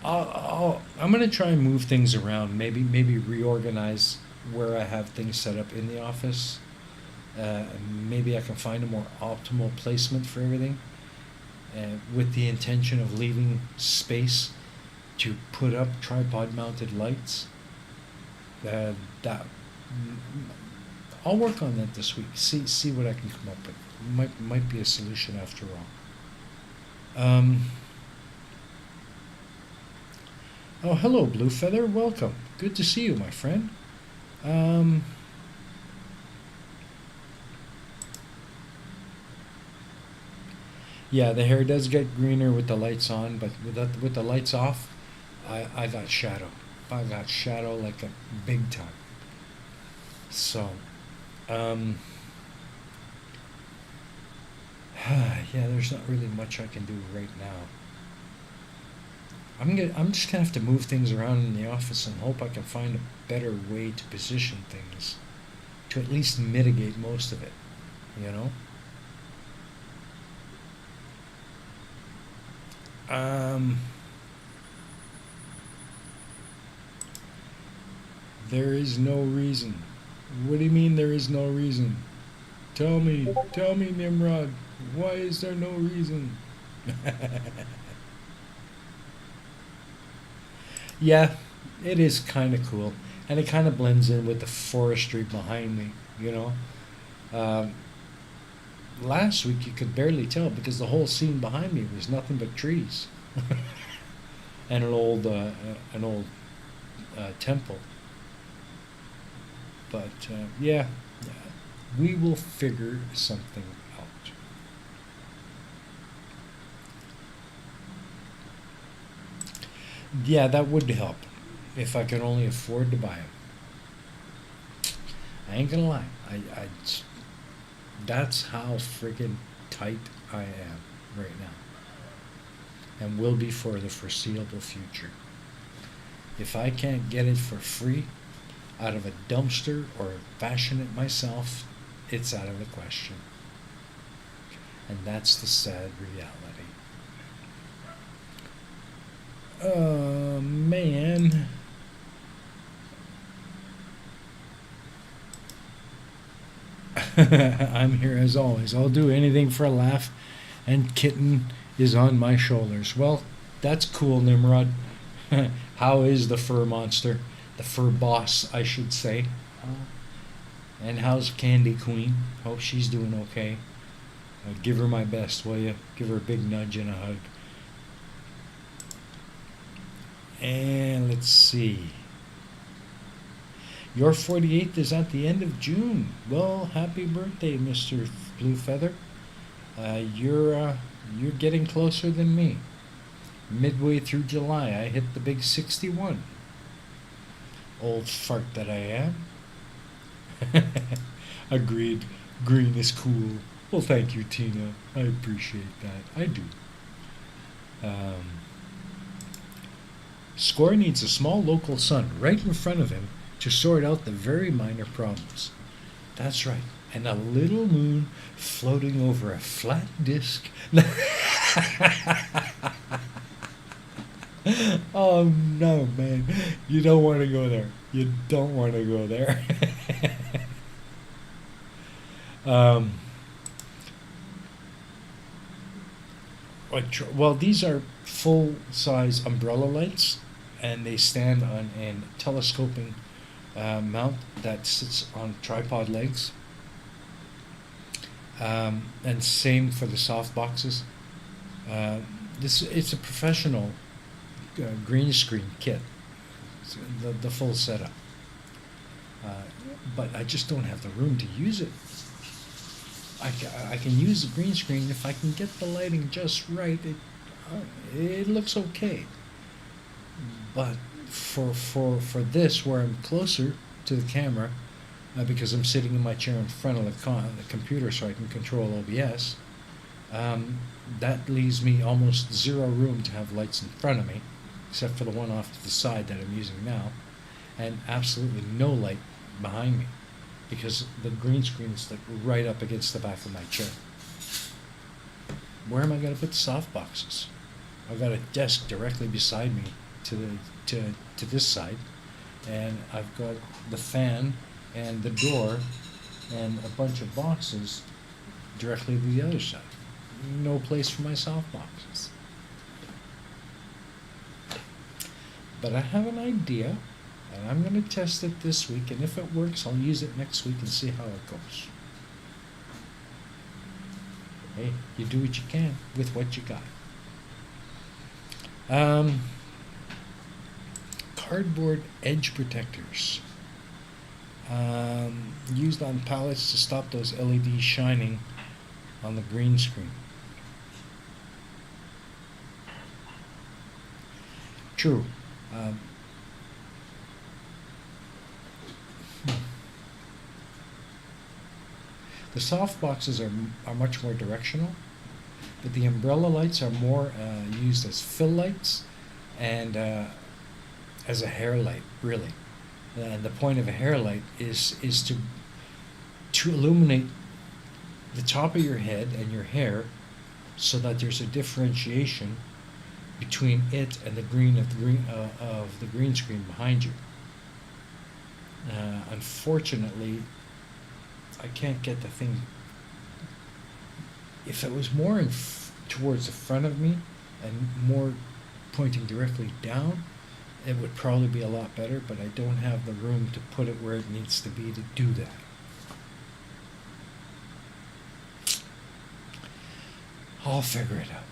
I'm gonna try and move things around. Maybe reorganize where I have things set up in the office. Maybe I can find a more optimal placement for everything, with the intention of leaving space to put up tripod-mounted lights. That I'll work on that this week. See what I can come up with. Might be a solution after all. Oh, hello, Blue Feather. Welcome. Good to see you, my friend. Yeah, the hair does get greener with the lights on, but with the lights off, I got shadow. I got shadow like a big time. So, um, yeah, there's not really much I can do right now. I'm just gonna have to move things around in the office and hope I can find a better way to position things to at least mitigate most of it, you know? Um, there is no reason. What do you mean there is no reason? Tell me, Nimrod, why is there no reason? Yeah, it is kind of cool, and it kind of blends in with the forestry behind me. You know, um, last week you could barely tell because the whole scene behind me was nothing but trees and an old temple. But yeah, we will figure something out. Yeah, that would help if I could only afford to buy them. I ain't gonna lie. That's how friggin' tight I am right now, and will be for the foreseeable future. If I can't get it for free out of a dumpster or fashion it myself, it's out of the question. And that's the sad reality. Oh, man. I'm here as always. I'll do anything for a laugh, and Kitten is on my shoulders. Well, that's cool, Nimrod. How is the fur monster? The fur boss, I should say. And how's Candy Queen? Hope she's doing okay. Give her my best, will you? Give her a big nudge and a hug. And let's see. Your 48th is at the end of June. Well, happy birthday, Mr. Blue Feather. You're getting closer than me. Midway through July, I hit the big 61. Old fart that I am. Agreed. Green is cool. Well, thank you, Tina. I appreciate that. I do. Um, Score needs a small local sun right in front of him to sort out the very minor problems. That's right. And a little moon floating over a flat disc. Oh no, man. You don't want to go there. You don't want to go there. um, well, these are full size umbrella lights, and they stand on a telescoping mount that sits on tripod legs. And same for the soft boxes. It's a professional green screen kit, so the full setup. Uh, but I just don't have the room to use it. I can use the green screen if I can get the lighting just right. It looks okay. But for this, where I'm closer to the camera, because I'm sitting in my chair in front of the computer so I can control OBS, that leaves me almost zero room to have lights in front of me, except for the one off to the side that I'm using now, and absolutely no light behind me, because the green screen is like right up against the back of my chair. Where am I going to put the soft boxes? I've got a desk directly beside me to this side, and I've got the fan and the door and a bunch of boxes directly to the other side. No place for my soft boxes. But I have an idea, and I'm going to test it this week, and if it works, I'll use it next week and see how it goes. Hey, you do what you can with what you got. Cardboard edge protectors. Used on pallets to stop those LEDs shining on the green screen. True. Um, the soft boxes are much more directional, but the umbrella lights are more used as fill lights and as a hair light, really. The point of a hair light is to illuminate the top of your head and your hair, so that there's a differentiation between it and the green of the green screen behind you. Unfortunately, I can't get the thing. If it was more towards the front of me and more pointing directly down, it would probably be a lot better, but I don't have the room to put it where it needs to be to do that. I'll figure it out.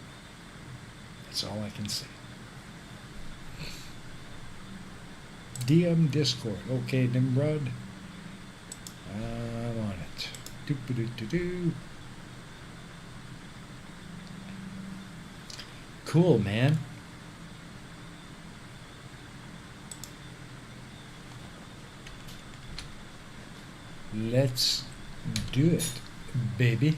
That's all I can say. DM Discord. Okay, Nimrod. I'm on it. Doo-ba-doo-doo-doo. Cool, man. Let's do it, baby.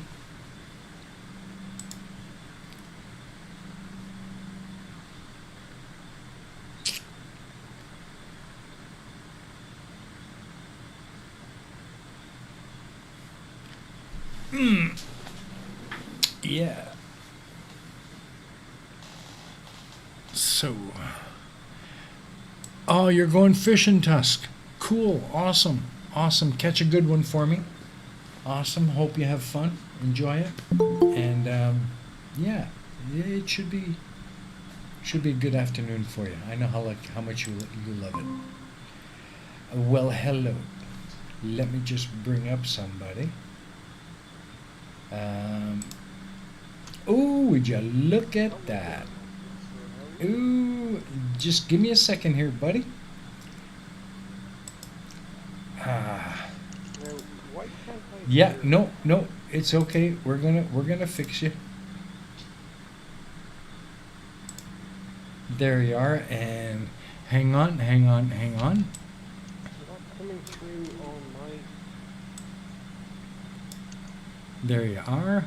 Yeah. So, oh, you're going fishing, Tusk. Cool, awesome, awesome. Catch a good one for me. Awesome. Hope you have fun. Enjoy it. And yeah, it should be a good afternoon for you. I know how much you love it. Well, hello. Let me just bring up somebody. Oh, would you look at that? Ooh, just give me a second here, buddy. Yeah, no, it's okay. We're gonna fix you. There you are, and hang on. There you are.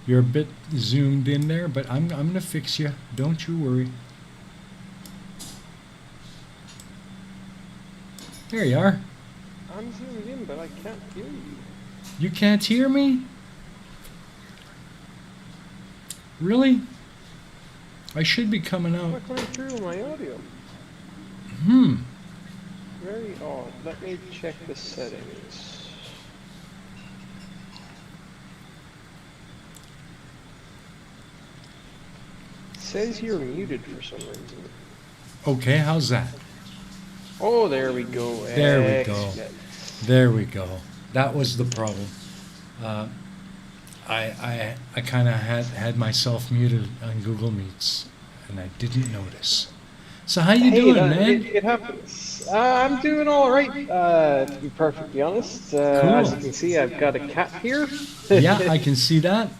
You're a bit zoomed in there, but I'm gonna fix you. Don't you worry. There you are. I'm zoomed in, but I can't hear you. You can't hear me? Really? I should be coming out. Not coming through my audio. Very odd. Let me check the settings. It says you're muted for some reason. Okay, how's that? Oh, there we go. There we go. Excellent. There we go. That was the problem. I kind of had myself muted on Google Meets, and I didn't notice. So how you doing, man? It happens. I'm doing all right. To be perfectly honest, Cool. as you can see, I've got a cat here. Yeah, I can see that.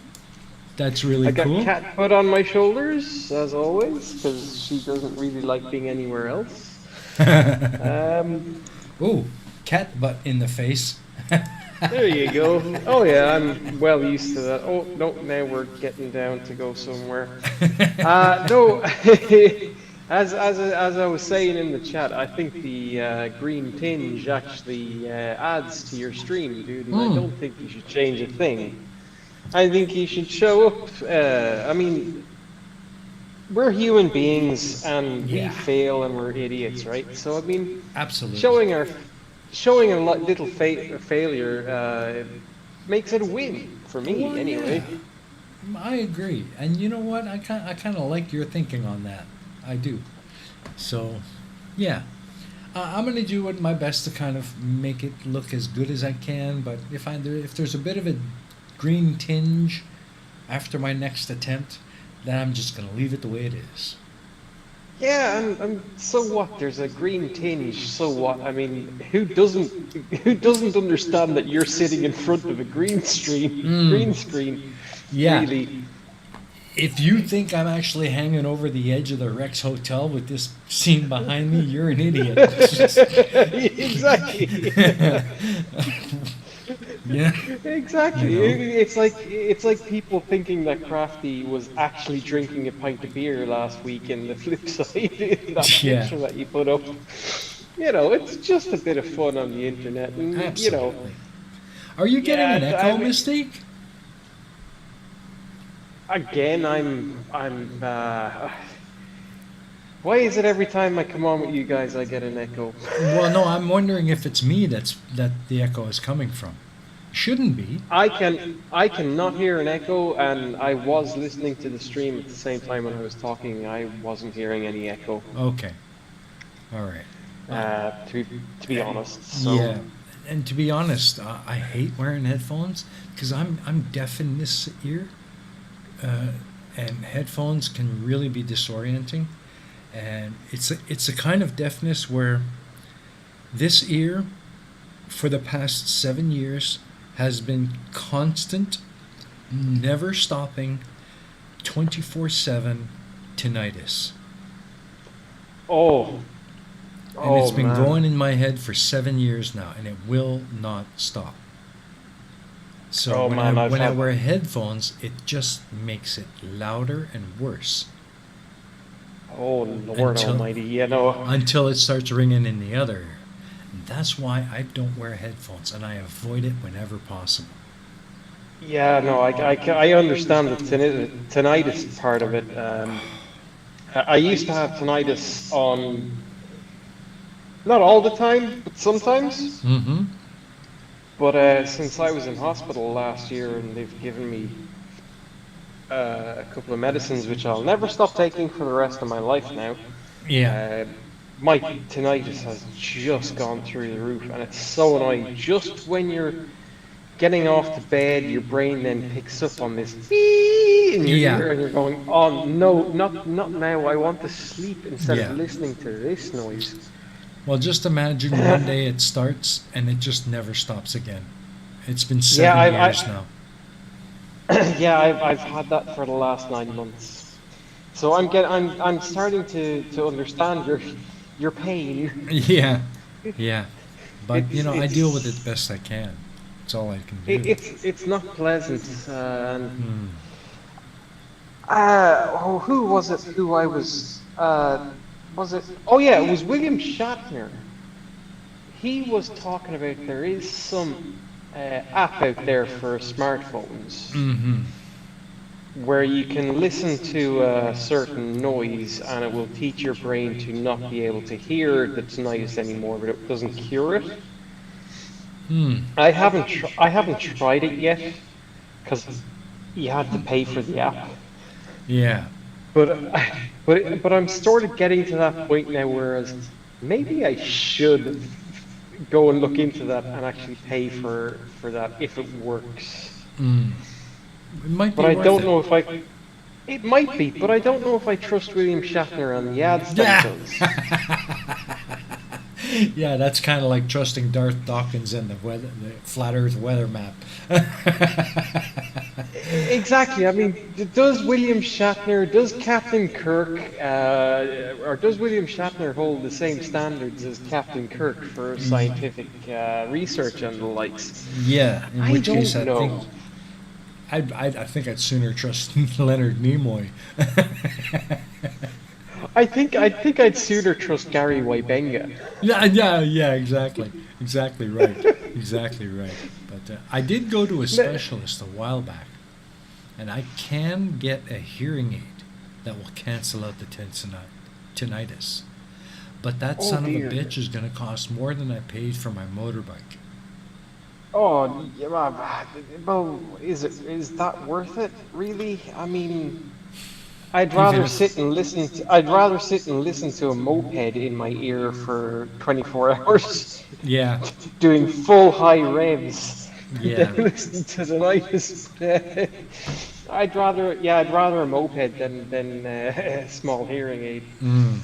That's really I got cool. cat foot on my shoulders, as always, because she doesn't really like being anywhere else. Ooh, cat butt in the face. There you go. Oh yeah, I'm well used to that. Oh no, now we're getting down to go somewhere. No, as I was saying in the chat, I think the green tinge actually adds to your stream, dude. And I don't think you should change a thing. I think you should show up. I mean, we're human beings, and we fail, and we're idiots, right? So I mean, Absolutely. showing a little failure makes it a win for me, Well, anyway. yeah. I agree, and you know what? I kind of like your thinking on that. I do. So, yeah, I'm gonna do my best to kind of make it look as good as I can. But if there's a bit of a green tinge after my next attempt, then I'm just gonna leave it the way it is. Yeah, and so what? There's a green tinge. So what? I mean, who doesn't understand that you're sitting in front of a green screen? Green screen. Yeah. Really. If you think I'm actually hanging over the edge of the Rex Hotel with this scene behind me, you're an idiot. Exactly. Yeah. Exactly. You know? It's like people thinking that Crafty was actually drinking a pint of beer last week, and the flip side is that Yeah. picture that you put up. You know, it's just a bit of fun on the internet, and you know, Absolutely. Are you getting an yeah. echo, Mystique? Again, why is it every time I come on with you guys I get an echo? Well, no, I'm wondering if it's me that the echo is coming from. Shouldn't be. I cannot hear an echo, and I was listening to the stream at the same time when I was talking. I wasn't hearing any echo, Okay. All right. to be honest. So Yeah, and to be honest, I hate wearing headphones because I'm deaf in this ear, and headphones can really be disorienting, and it's a kind of deafness where this ear, for the past 7 years, has been constant, never stopping, 24/7 tinnitus. oh, And it's been man. going in my head for 7 years now, and it will not stop. So Oh, when man, I I've when I had- wear headphones, it just makes it louder and worse Oh Lord Until- Almighty, you know. until it starts ringing in the other ear. And that's why I don't wear headphones, and I avoid it whenever possible. Yeah, no, I understand the tinnitus part of it. I used to have tinnitus on, not all the time, but sometimes. Mm-hmm. But since I was in hospital last year, and they've given me a couple of medicines which I'll never stop taking for the rest of my life now, Yeah. my tinnitus has just gone through the roof, and it's so annoying. Just when you're getting off to bed, your brain then picks up on this beep in your Yeah. ear, and you're going, "Oh no, not now! I want to sleep instead Yeah. of listening to this noise." Well, just imagine one day it starts and it just never stops again. It's been Yeah, 7 years I- now. Yeah, I've had that for the last 9 months. So I'm starting to understand your pain. Yeah, yeah. But you know, I deal with it It's- best I can. That's all I can do. It's not pleasant. Hmm. Who was it? Who I was? Was it? Oh yeah, it was William Shatner. He was talking about there is some app out there for smartphones Mm-hmm. where you can listen to a certain noise and it will teach your brain to not be able to hear the tinnitus anymore, but it doesn't cure it. Hmm. I haven't tried it yet because you had to pay for the app. Yeah. But I'm sort of getting to that point now, whereas maybe I should go and look into that and actually pay for that if it works. Mm. It might be But I worth don't it. know if I. It might be, but I don't know if I trust William Shatner on the ads that he does. Yeah, that's kind of like trusting Darth Dawkins and the flat Earth weather map. Exactly. I mean, does William Shatner, does Captain Kirk, or does William Shatner hold the same standards as Captain Kirk for scientific research and the likes? Yeah, in I which don't case I know. think I think I'd sooner trust Leonard Nimoy. I think I'd sooner trust Gary Wybenga. Yeah, exactly right, exactly right. But I did go to a specialist a while back, and I can get a hearing aid that will cancel out the tinnitus. But that Oh, son dear. of a bitch is going to cost more than I paid for my motorbike. Oh, yeah, well, is that worth it? Really? I mean, I'd rather if- sit and listen. I'd rather sit and listen to a moped in my ear for 24 hours, Yeah, doing full high revs, Yeah. than listen to the latest. I'd rather a moped than a small hearing aid. mm.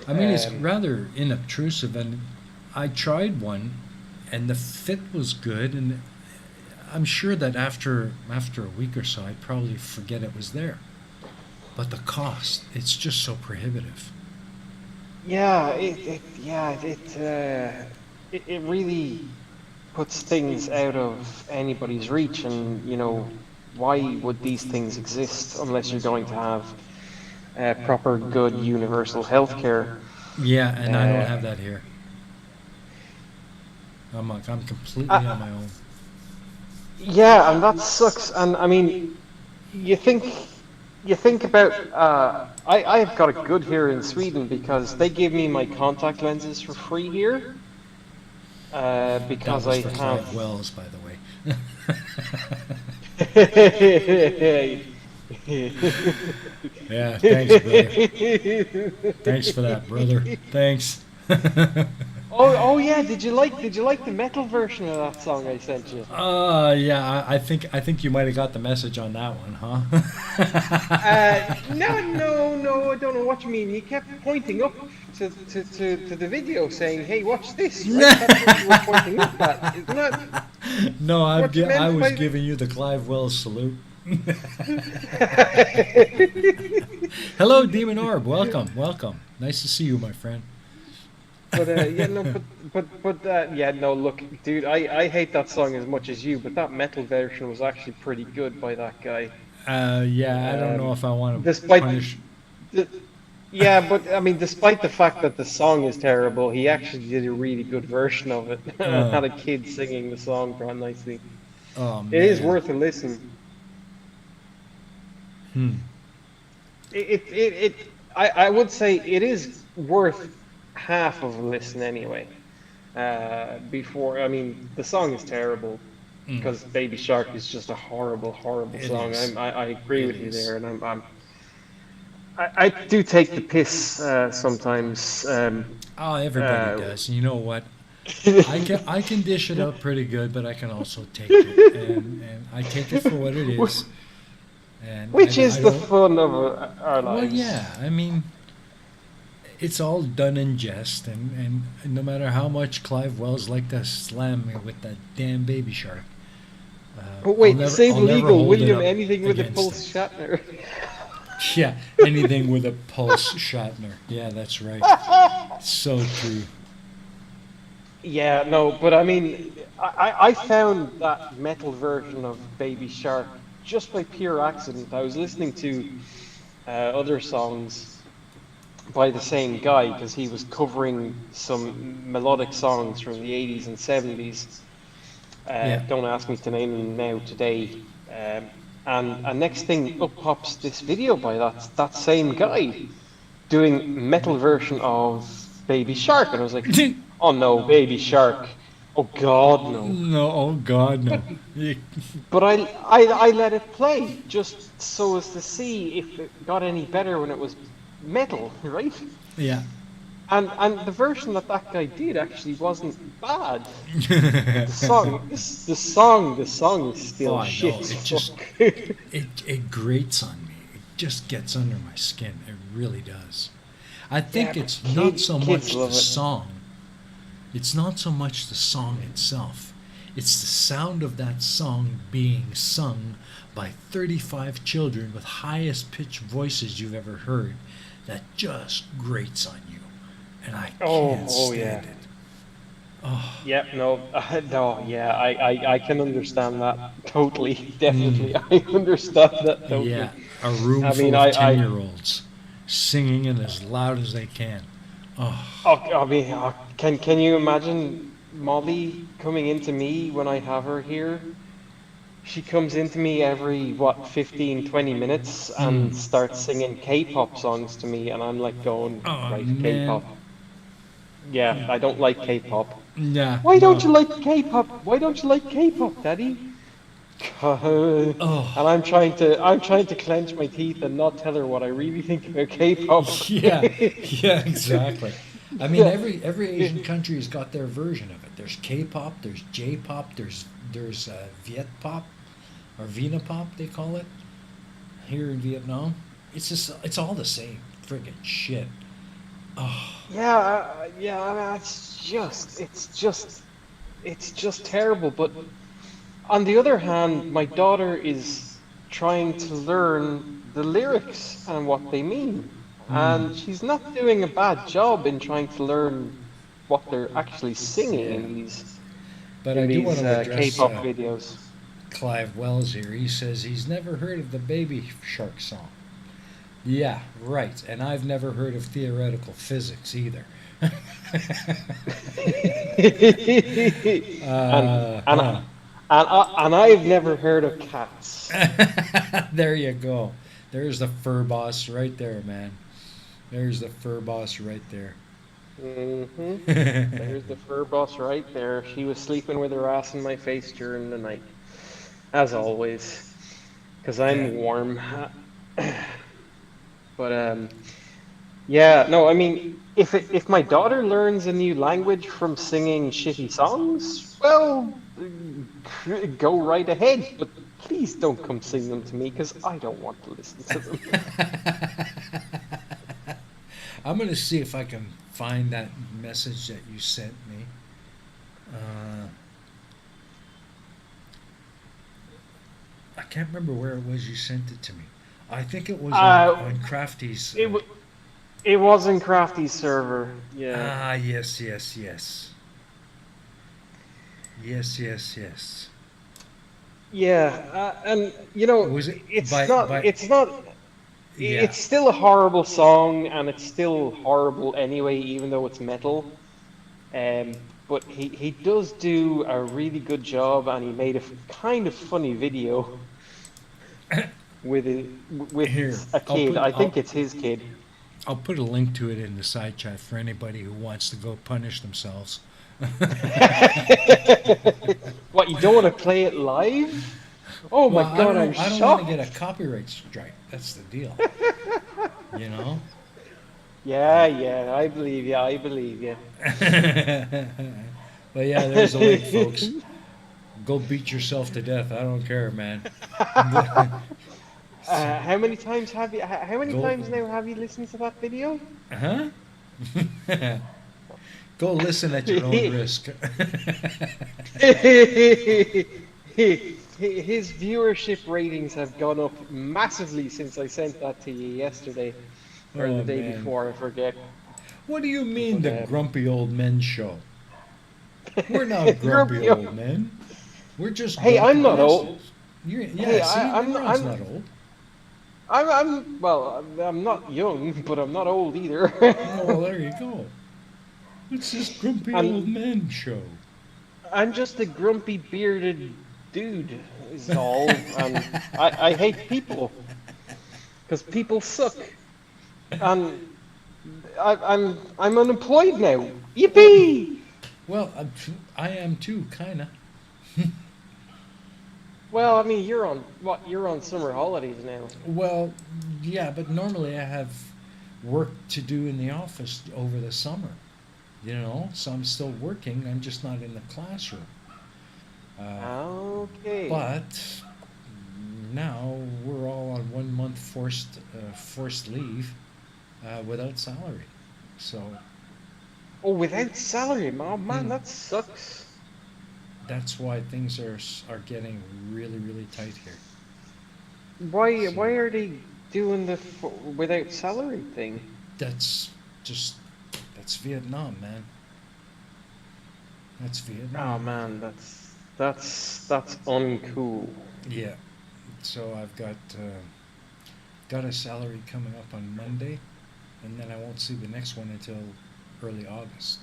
I mean, it's Um, rather inobtrusive, and I tried one, and the fit was good, and I'm sure that after a week or so, I'd probably forget it was there. But the cost, it's just so prohibitive. Yeah, it really puts things out of anybody's reach, and why would these things exist unless you're going to have proper good universal healthcare? Yeah, and I don't Uh, have that here. I'm completely on uh, my own. yeah, and that sucks. And I mean, you think you think about I've got it good here in Sweden because they give me my contact lenses for free here That because was I for have. Clive Wells, by the way. Yeah, thanks, brother. Thanks for that, brother. Thanks. Oh yeah, did you like the metal version of that song I sent you? Yeah, I think you might have got the message on that one, huh? No, I don't know what you mean. You kept pointing up to the video saying, "Hey, watch this," right? That's what you were pointing up at, isn't that No, what you I meant was by? giving you the Clive Wells salute. Hello, Demon Orb. Welcome, welcome. Nice to see you, my friend. But yeah, no, yeah, no. Look, dude, I hate that song as much as you, but that metal version was actually pretty good by that guy. Yeah, I don't know Um, if I want to despite, punish. the, yeah, but I mean, despite the fact that the song is terrible, he actually did a really good version of it and Uh, had a kid singing the song quite nicely. oh It is man. worth a listen. Hmm. I would say it is worth half of a listen anyway. Before, I mean, the song is terrible Mm. because Baby Shark is just a horrible, horrible It song. is. I agree It with you is. there, and I do take the piss sometimes. Oh, everybody Uh, does. You know what? I can dish it up pretty good, but I can also take it, and I take it for what it is. And which I is the don't. fun of our Well, lives. yeah. I mean, it's all done in jest, and no matter how much Clive Wells liked to slam me with that damn Baby Shark, But wait, save I'll never legal, hold it William, up anything with a against him. pulse Shatner. Yeah, anything with a pulse, Shatner. Yeah, that's right. So true. Yeah, no, but I mean, I found that metal version of Baby Shark just by pure accident. I was listening to other songs by the same guy because he was covering some melodic songs from the 80s and 70s. Yeah. Don't ask me to name them now today. And next thing up pops this video by that same guy doing metal version of Baby Shark, and I was like, oh no, Baby Shark. Oh God, no. No, oh God, But no. You- but I let it play just so as to see if it got any better when it was metal, right? Yeah. And the version that that guy did actually wasn't bad. But the song is Oh, still I know. shit as It just fuck. it grates on me. It just gets under my skin. It really does. I Yeah, think but it's not so kids much the love it. song. It's not so much the song itself. It's the sound of that song being sung by 35 children with highest pitched voices you've ever heard that just grates on you. And I can't Oh yeah. stand it. Oh, Yep, no, no, yeah, I can understand that totally, mm, definitely. I understand that totally. yeah. A room I full mean, of 10-year-olds singing it as loud as they can. Oh, I mean, can you imagine Molly coming into me when I have her here? She comes into me every, what, 15, 20 minutes mm. and starts singing K-pop songs to me, and I'm like going, Oh right, man. K-pop. Yeah, I don't like K-pop. Yeah, Why don't no. you like K-pop? Why don't you like K-pop, Daddy? And Oh, I'm trying to clench my teeth and not tell her what I really think about K-pop. yeah, yeah, exactly. I mean, Yeah. every Asian country has got their version of it. There's K-pop, there's J-pop, there's Viet pop or Vina pop they call it here in Vietnam. It's all the same friggin' shit. Oh, Yeah, yeah, it's just terrible. But on the other hand, my daughter is trying to learn the lyrics and what they mean. And she's not doing a bad job in trying to learn what they're actually singing Yeah. in these But I do want to address K-pop videos. Clive Wells here. He says he's never heard of the Baby Shark song. Yeah, right. And I've never heard of theoretical physics either. and uh, and huh. and I've never heard of cats. There you go. There's the fur boss right there, man. There's the fur boss right there. There's the fur boss right there. She was sleeping with her ass in my face during the night, as always, because I'm warm. But yeah, no, I mean, if my daughter learns a new language from singing shitty songs, well, go right ahead. But please don't come sing them to me because I don't want to listen to them. I'm gonna see if I can find that message that you sent me. I can't remember where it was you sent it to me. I think it was on Crafty's. It was in Crafty's server. Yeah. Ah, yes, yes, yes. Yes, yes, yes. Yeah, and you know, Was it it's by- not. by- It's not. Yeah. It's still a horrible song, and it's still horrible anyway, even though it's metal. But he does do a really good job, and he made a kind of funny video with Here, a I'll kid. put- I think I'll- it's his kid. I'll put a link to it in the side chat for anybody who wants to go punish themselves. What, you don't want to play it live? Oh my Well, god, I'm I don't want shocked. to get a copyright strike. That's the deal. You know? Yeah, I believe you. I believe you. But yeah, there's the link, folks. Go beat yourself to death. I don't care, man. How many times have you? How many Go- times now have you listened to that video? Huh? Go listen at your own risk. His viewership ratings have gone up massively since I sent that to you yesterday or Oh, the day man. before. I forget. What do you mean, the Okay. Grumpy Old Men show? We're not grumpy Grumpy old men. We're just. Hey, grumpy I'm not old. bastards. Yeah, Hey, see, I'm Nimrod's not old. I'm not young, but I'm not old either. Oh, well, there you go. It's this Grumpy I'm- Old Men show. I'm just a grumpy bearded dude, is all. And I hate people because people suck. And I'm unemployed now. Yippee! Well, I am too, kinda. Well, I mean, you're on summer holidays now. Well, yeah, but normally I have work to do in the office over the summer. You know, so I'm still working. I'm just not in the classroom. Okay. But now we're all on 1 month forced leave without salary. So Oh, without salary, man, Hmm. that sucks. that's why things are getting really, really tight here. Why are they doing the without salary thing? That's Vietnam, man. That's Vietnam. Oh man, that's uncool. Yeah. So I've got a salary coming up on Monday, and then I won't see the next one until early August.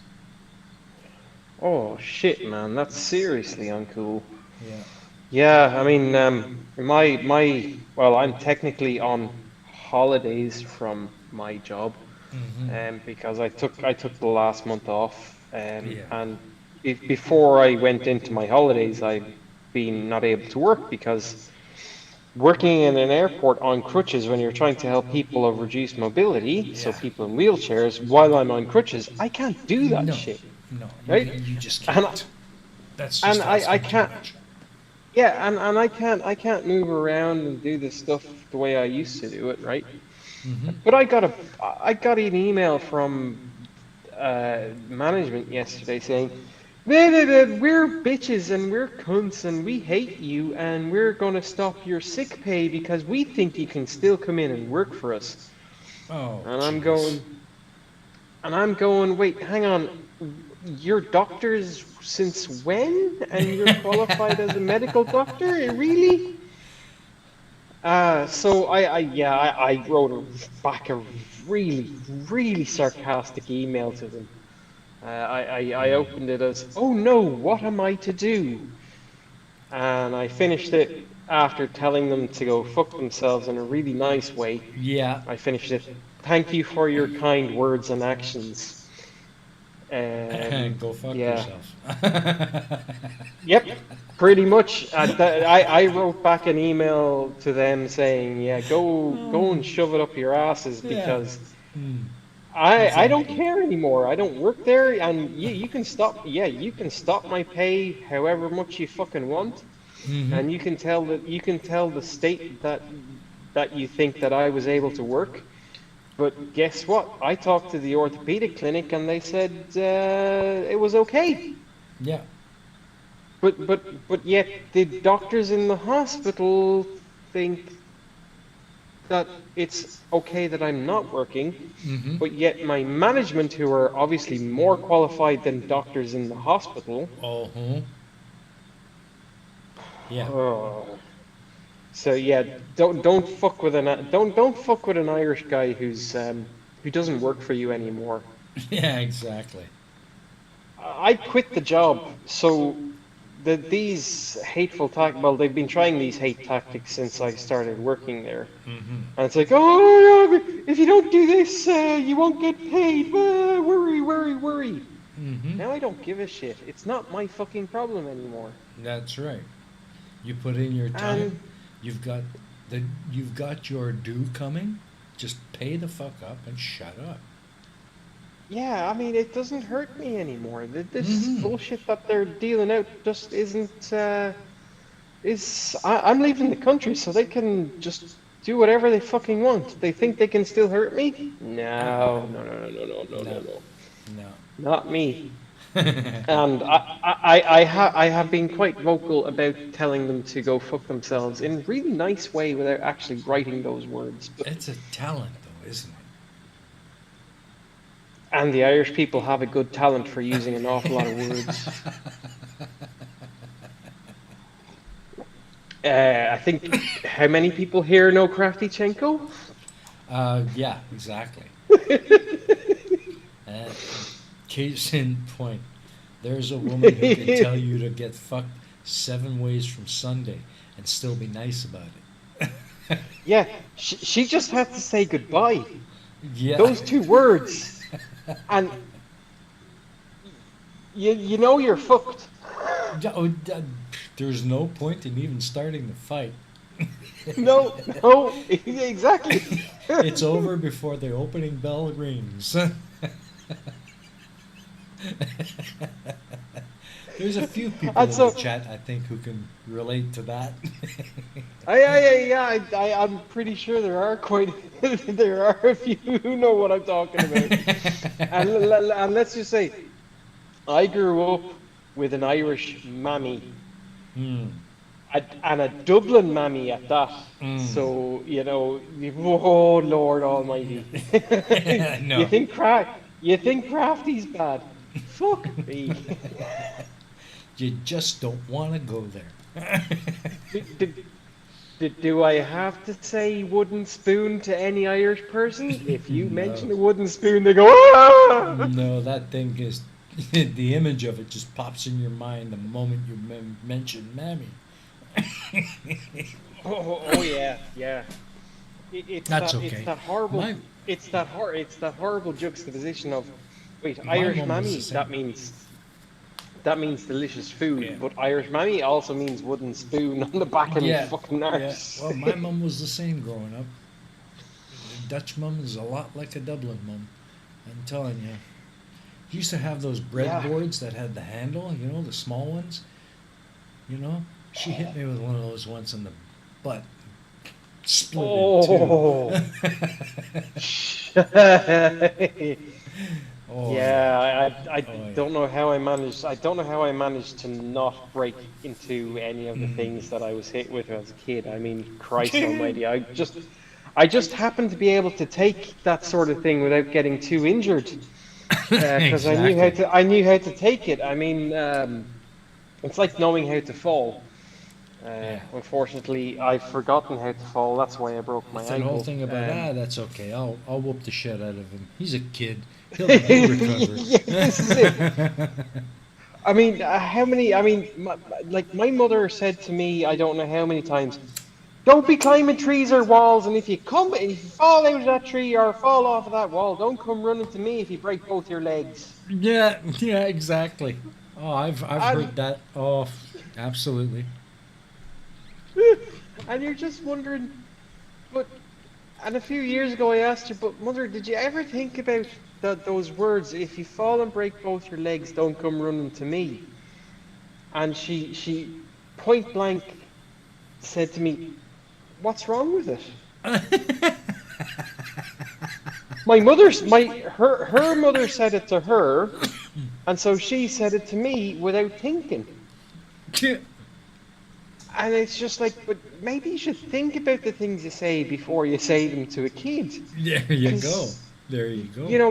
Oh shit, man, that's seriously uncool. Yeah. Yeah, I mean, well, I'm technically on holidays from my job, Hmm. because I took the last month off, Yeah. and before I went into my holidays, I've been not able to work because working in an airport on crutches when you're trying to help people of reduced mobility, so Yeah. people in wheelchairs, while I'm on crutches, I can't do that No. shit. No. Right? You just And can't. That's and just I asking too can't- much. Yeah, and I can't move around and do this stuff the way I used to do it, right? Hmm. But I got an email from management yesterday saying, We're bitches and we're cunts and we hate you and we're gonna stop your sick pay because we think you can still come in and work for us. Oh, And jeez. I'm going, wait, hang on, you're doctors since when? And you're qualified as a medical doctor? Really? So I wrote back a really sarcastic email to them. I opened it as, oh no, what am I to do? And I finished it after telling them to go fuck themselves in a really nice way. Yeah. I finished it, thank you for your kind words and actions. Go fuck Yeah, yourself. yep, pretty much. I wrote back an email to them saying, yeah, go and shove it up your asses Yeah. because Hmm. I don't Exactly. care anymore. I don't work there, and you can stop. Yeah, you can stop my pay however much you fucking want, Mm-hmm. and you can tell the state that you think that I was able to work. But guess what? I talked to the orthopedic clinic, and they said it was okay. Yeah. But yet the doctors in the hospital think that it's okay that I'm not working, Mm-hmm. but yet my management, who are obviously more qualified than doctors in the hospital, Oh, huh. Yeah. oh, so yeah, don't fuck with don't fuck with an Irish guy who doesn't work for you anymore. Yeah, exactly. I quit the job, so these hateful well, they've been trying these hate tactics since I started working there. Mm-hmm. And it's like, oh, yeah, if you don't do this, you won't get paid. Worry, worry, worry. Mm-hmm. Now I don't give a shit. It's not my fucking problem anymore. That's right. You put in your time. And You've got the you've got your due coming. Just pay the fuck up and shut up. yeah, I mean, it doesn't hurt me anymore. This Mm-hmm. bullshit that they're dealing out just isn't. I'm leaving the country so they can just do whatever they fucking want. They think they can still hurt me? Uh-uh. No, no, no, no, no, no, no, no, No. no. No. Not me. And I have been quite vocal about telling them to go fuck themselves in a really nice way without actually writing those words. But It's a talent, though, isn't and the Irish people have a good talent for using an awful lot of words. it? I think how many people here know Kraftichenko? Yeah, exactly. Uh, Case in point, there's a woman who can tell you to get fucked 7 ways from Sunday and still be nice about it. Yeah, she just had to say goodbye. Yeah. Those two words, and you know you're fucked. Oh, there's no point in even starting the fight. No, no, exactly. It's over before the opening bell rings. There's a few people And in the so, chat, I think, who can relate to that. I'm pretty sure there are quite there are a few who know what I'm talking about. And let's just say, I grew up with an Irish mammy, Hmm. and a Dublin mammy at that. Mm. So you know, oh Lord Almighty, No. you think Crafty's bad? Fuck me. You just don't want to go there. Do I have to say wooden spoon to any Irish person? If you No. mention a wooden spoon, they go, ah! No, that thing is. The image of it just pops in your mind the moment you mention Mammy. Oh yeah, yeah. That's It's okay. that horrible, My it's that horrible juxtaposition of, wait, my Irish mom was the mammy, same. that means delicious food, Yeah. but Irish mammy also means wooden spoon on the back of me Yeah, fucking yeah. arse. Well, my mom was the same growing up. Dutch mum is a lot like a Dublin mum. I'm telling you. Used to have those Yeah. breadboards that had the handle, you know, the small ones. You know, she hit me with one of those once in the butt, split it Oh. too. Oh Yeah, yeah. I Oh, don't know how I managed. I don't know how I managed to not break into any of the things that I was hit with as a kid. I mean, Christ Almighty! I just happened to be able to take that sort of thing without getting too injured, because I knew how Exactly. to. I knew how to take it. I mean, it's like knowing how to fall. Yeah. Unfortunately, I've forgotten how to fall. That's why I broke my It's that whole ankle. thing about that's okay. I'll whoop the shit out of him. He's a kid. He'll recover. Yeah, this is it. I mean, how many? I mean, like my mother said to me, I don't know how many times, don't be climbing trees or walls, and if you fall out of that tree or fall off of that wall, don't come running to me if you break both your legs. Yeah, yeah, exactly. Oh, I've And heard that. Oh, absolutely. and you're just wondering, but and a few years ago I asked her, but mother, did you ever think about those words? If you fall and break both your legs, don't come running to me. And she point blank said to me, "What's wrong with it?" Her mother said it to her, and so she said it to me without thinking. And it's just like, but maybe you should think about the things you say before you say them to a kid. There you go. 'Cause, There you go. you know,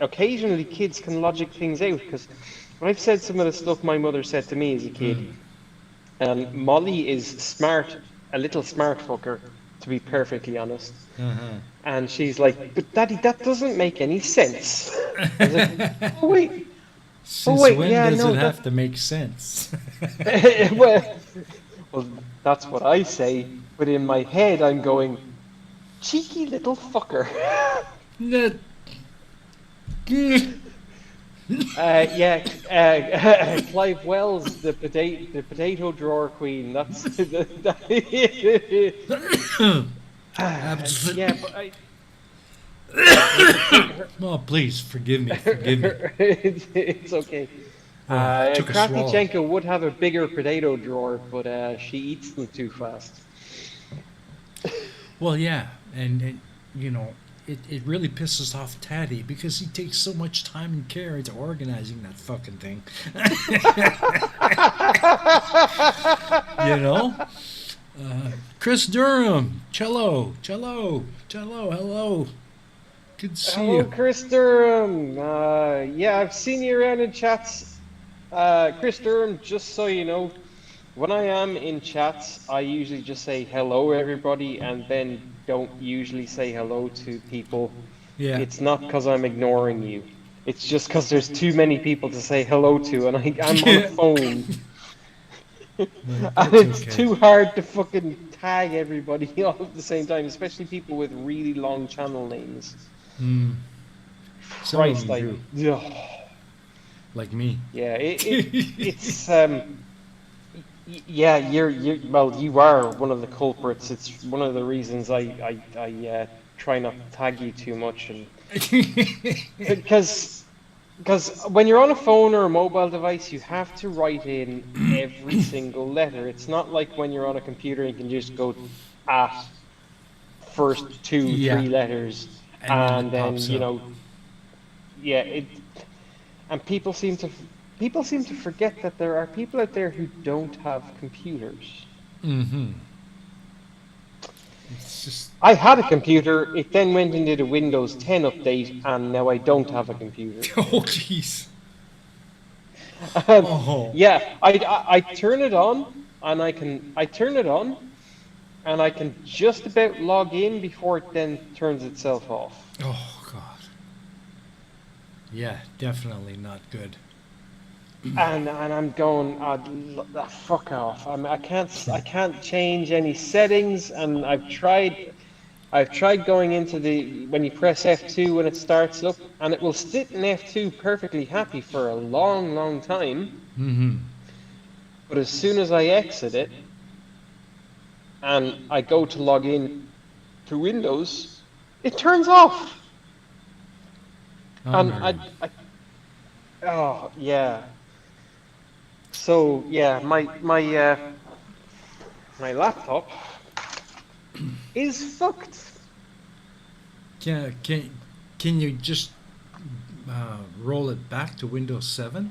occasionally kids can logic things out. Because I've said some of the stuff my mother said to me as a kid, and Molly is smart, a little smart fucker, to be perfectly honest. Uh-huh. And she's like, but Daddy, that doesn't make any sense. I was like, oh wait, Since wait, when yeah, does no, it have to make sense? well, that's what I say, but in my head I'm going, cheeky little fucker. That- Yeah, Clive Wells, the potato drawer queen. That's Absolutely. yeah, but Oh, please forgive me. Forgive me. it's okay. Oh, took a swallow. Kravchenko would have a bigger potato drawer, but she eats them too fast. Well, yeah, and you know, it really pisses off Taddy because he takes so much time and care into organizing that fucking thing. You know, Chris Durham, cello, hello, good to see Hello, you. Chris Durham. Yeah, I've seen you around in chats. Chris Durham, just so you know, when I am in chats, I usually just say hello, everybody, and then don't usually say hello to people. Yeah, It's not because I'm ignoring you. It's just because there's too many people to say hello to, and I'm on the phone. well, And that's it's okay. too hard to fucking tag everybody all at the same time, especially people with really long channel names. Mm, some of Christ, them do, ugh. like me. Yeah, it's yeah, well, you are one of the culprits. It's one of the reasons I try not to tag you too much, and because when you're on a phone or a mobile device, you have to write in every single letter. It's not like when you're on a computer, you can just go at first two, Yeah. 3 letters, And then and it then pops you up. know, yeah, and people seem to forget that there are people out there who don't have computers. Mm-hmm. It's just I had a computer, it then went and did a Windows 10 update, and now I don't have a computer. oh jeez. And, Oh. yeah, I turn it on, and I turn it on, and I can just about log in before it then turns itself off. Oh God. Yeah, definitely not good. And I'm going, fuck off. I can't change any settings, and I've tried going into when you press F2 when it starts up, and it will sit in F2 perfectly happy for a long, long time. Mm-hmm. But as soon as I exit it, and I go to log in to Windows, it turns off. And oh yeah. So yeah, my laptop is fucked. Can you just roll it back to Windows 7?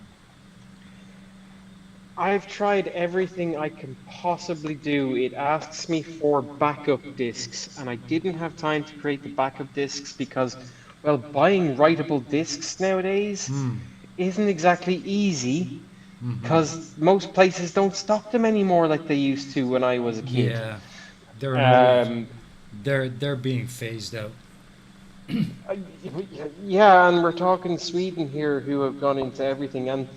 I've tried everything I can possibly do. It asks me for backup disks, and I didn't have time to create the backup disks because, well, buying writable disks nowadays Hmm. isn't exactly easy Mm-hmm. because most places don't stock them anymore like they used to when I was a kid. Yeah, they're really Um, they're being phased out. I- yeah, and we're talking Sweden here who have gone into everything, and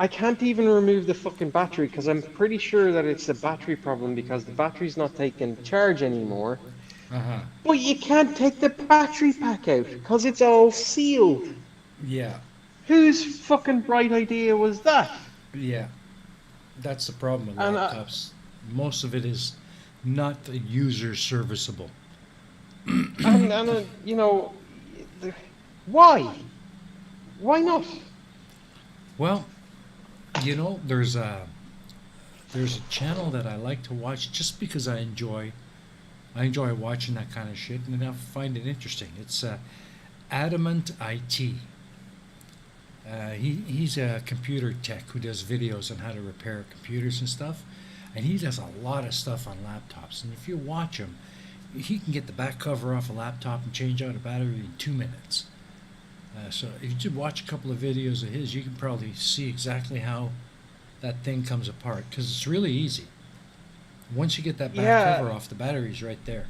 I can't even remove the fucking battery because I'm pretty sure that it's a battery problem because the battery's not taking charge anymore. Uh-huh. But you can't take the battery pack out because it's all sealed. Yeah, Whose fucking bright idea was that? yeah. That's the problem with And laptops. Most of it is not user serviceable. you know, why? Why not? Well, there's a channel that I like to watch just because I enjoy watching that kind of shit and I find it interesting. It's Adamant IT. He's a computer tech who does videos on how to repair computers and stuff, and he does a lot of stuff on laptops. And if you watch him, he can get the back cover off a laptop and change out a battery in 2 minutes. So if you just watch a couple of videos of his, you can probably see exactly how that thing comes apart because it's really easy. Once you get that back Yeah, cover off, the battery's right there.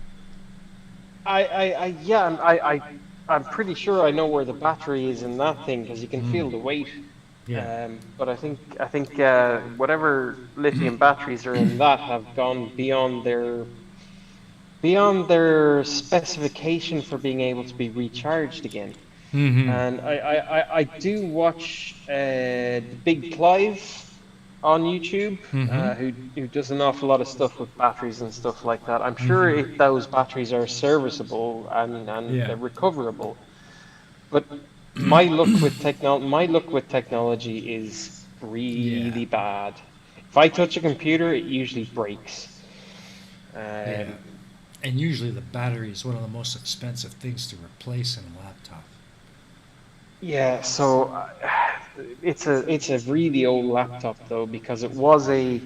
yeah, I'm pretty sure I know where the battery is in that thing because you can feel Mm. the weight. Yeah. But I think whatever lithium batteries are in that have gone beyond their specification for being able to be recharged again. Mm-hmm. And I do watch the Big Clive on YouTube, Mm-hmm. who does an awful lot of stuff with batteries and stuff like that. I'm sure Mm-hmm. those batteries are serviceable and Yeah. they're recoverable. But my luck with technology is Yeah. really bad. If I touch a computer, it usually breaks. Yeah. Um, And usually the battery is one of the most expensive things to replace in a laptop. yeah, so it's a really old laptop though because it was a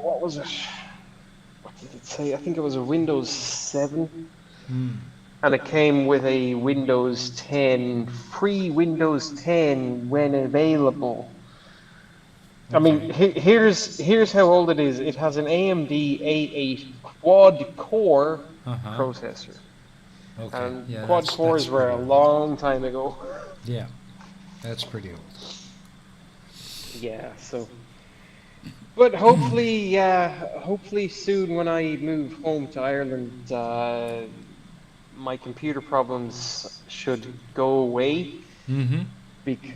what was it? What did it say? I think it was a Windows 7, Mm. and it came with a Windows 10, free Windows 10 when available. I mean, Okay. here's how old it is. It has an AMD A8 quad core Uh-huh. processor, Okay. and Yeah, quad that's cores were pretty a old. long time ago. Yeah, that's pretty old. Yeah, so. But hopefully soon when I move home to Ireland, my computer problems should go away Mm-hmm. bec-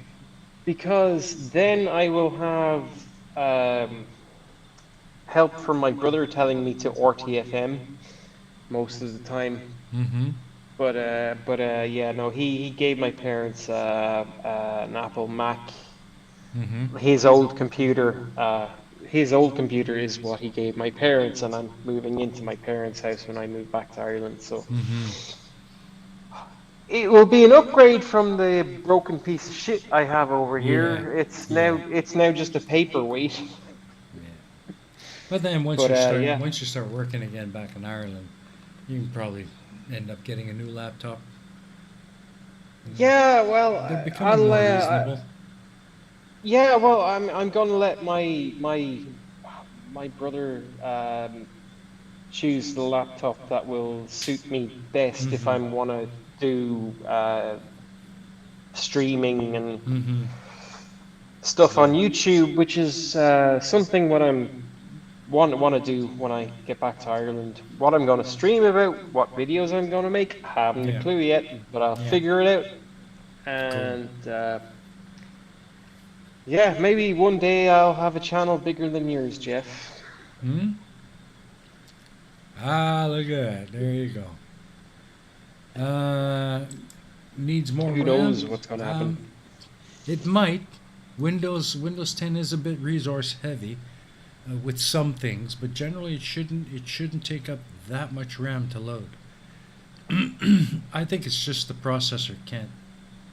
because then I will have um, help from my brother telling me to RTFM most of the time. Mm-hmm. But yeah, no, he gave my parents an Apple Mac. Mm-hmm. His old computer is what he gave my parents, and I'm moving into my parents' house when I move back to Ireland. So Mm-hmm. it will be an upgrade from the broken piece of shit I have over Yeah. here. It's now Yeah. it's now just a paperweight. Yeah. But then But yeah, once you start working again back in Ireland, you can probably end up getting a new laptop. yeah. Well, They're becoming I'll more reasonable. yeah. Well, I'm gonna let my brother choose the laptop that will suit me best if Mm-hmm. I want to do streaming and Mm-hmm. stuff Yeah. on YouTube, which is something what I'm want to do when I get back to Ireland. What I'm going to stream about, what videos I'm going to make, I haven't a Yeah. clue yet, but I'll Yeah. figure it out. Cool. And yeah, maybe one day I'll have a channel bigger than yours, Jeff. Hmm? Ah, look at that. There you go. Needs more Who RAM? knows what's going to Um, happen? it might. Windows 10 is a bit resource heavy with some things, but generally it shouldn't take up that much RAM to load. I think it's just the processor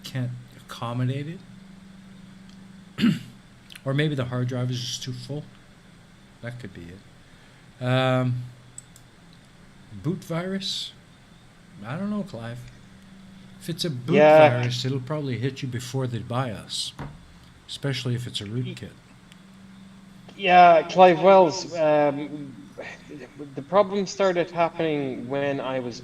can't accommodate it. Or maybe the hard drive is just too full. That could be it. Boot virus? I don't know, Clive. If it's a boot Yeah. virus, it'll probably hit you before they buy us, especially if it's a rootkit. Yeah, Clive Wells. The problem started happening when I was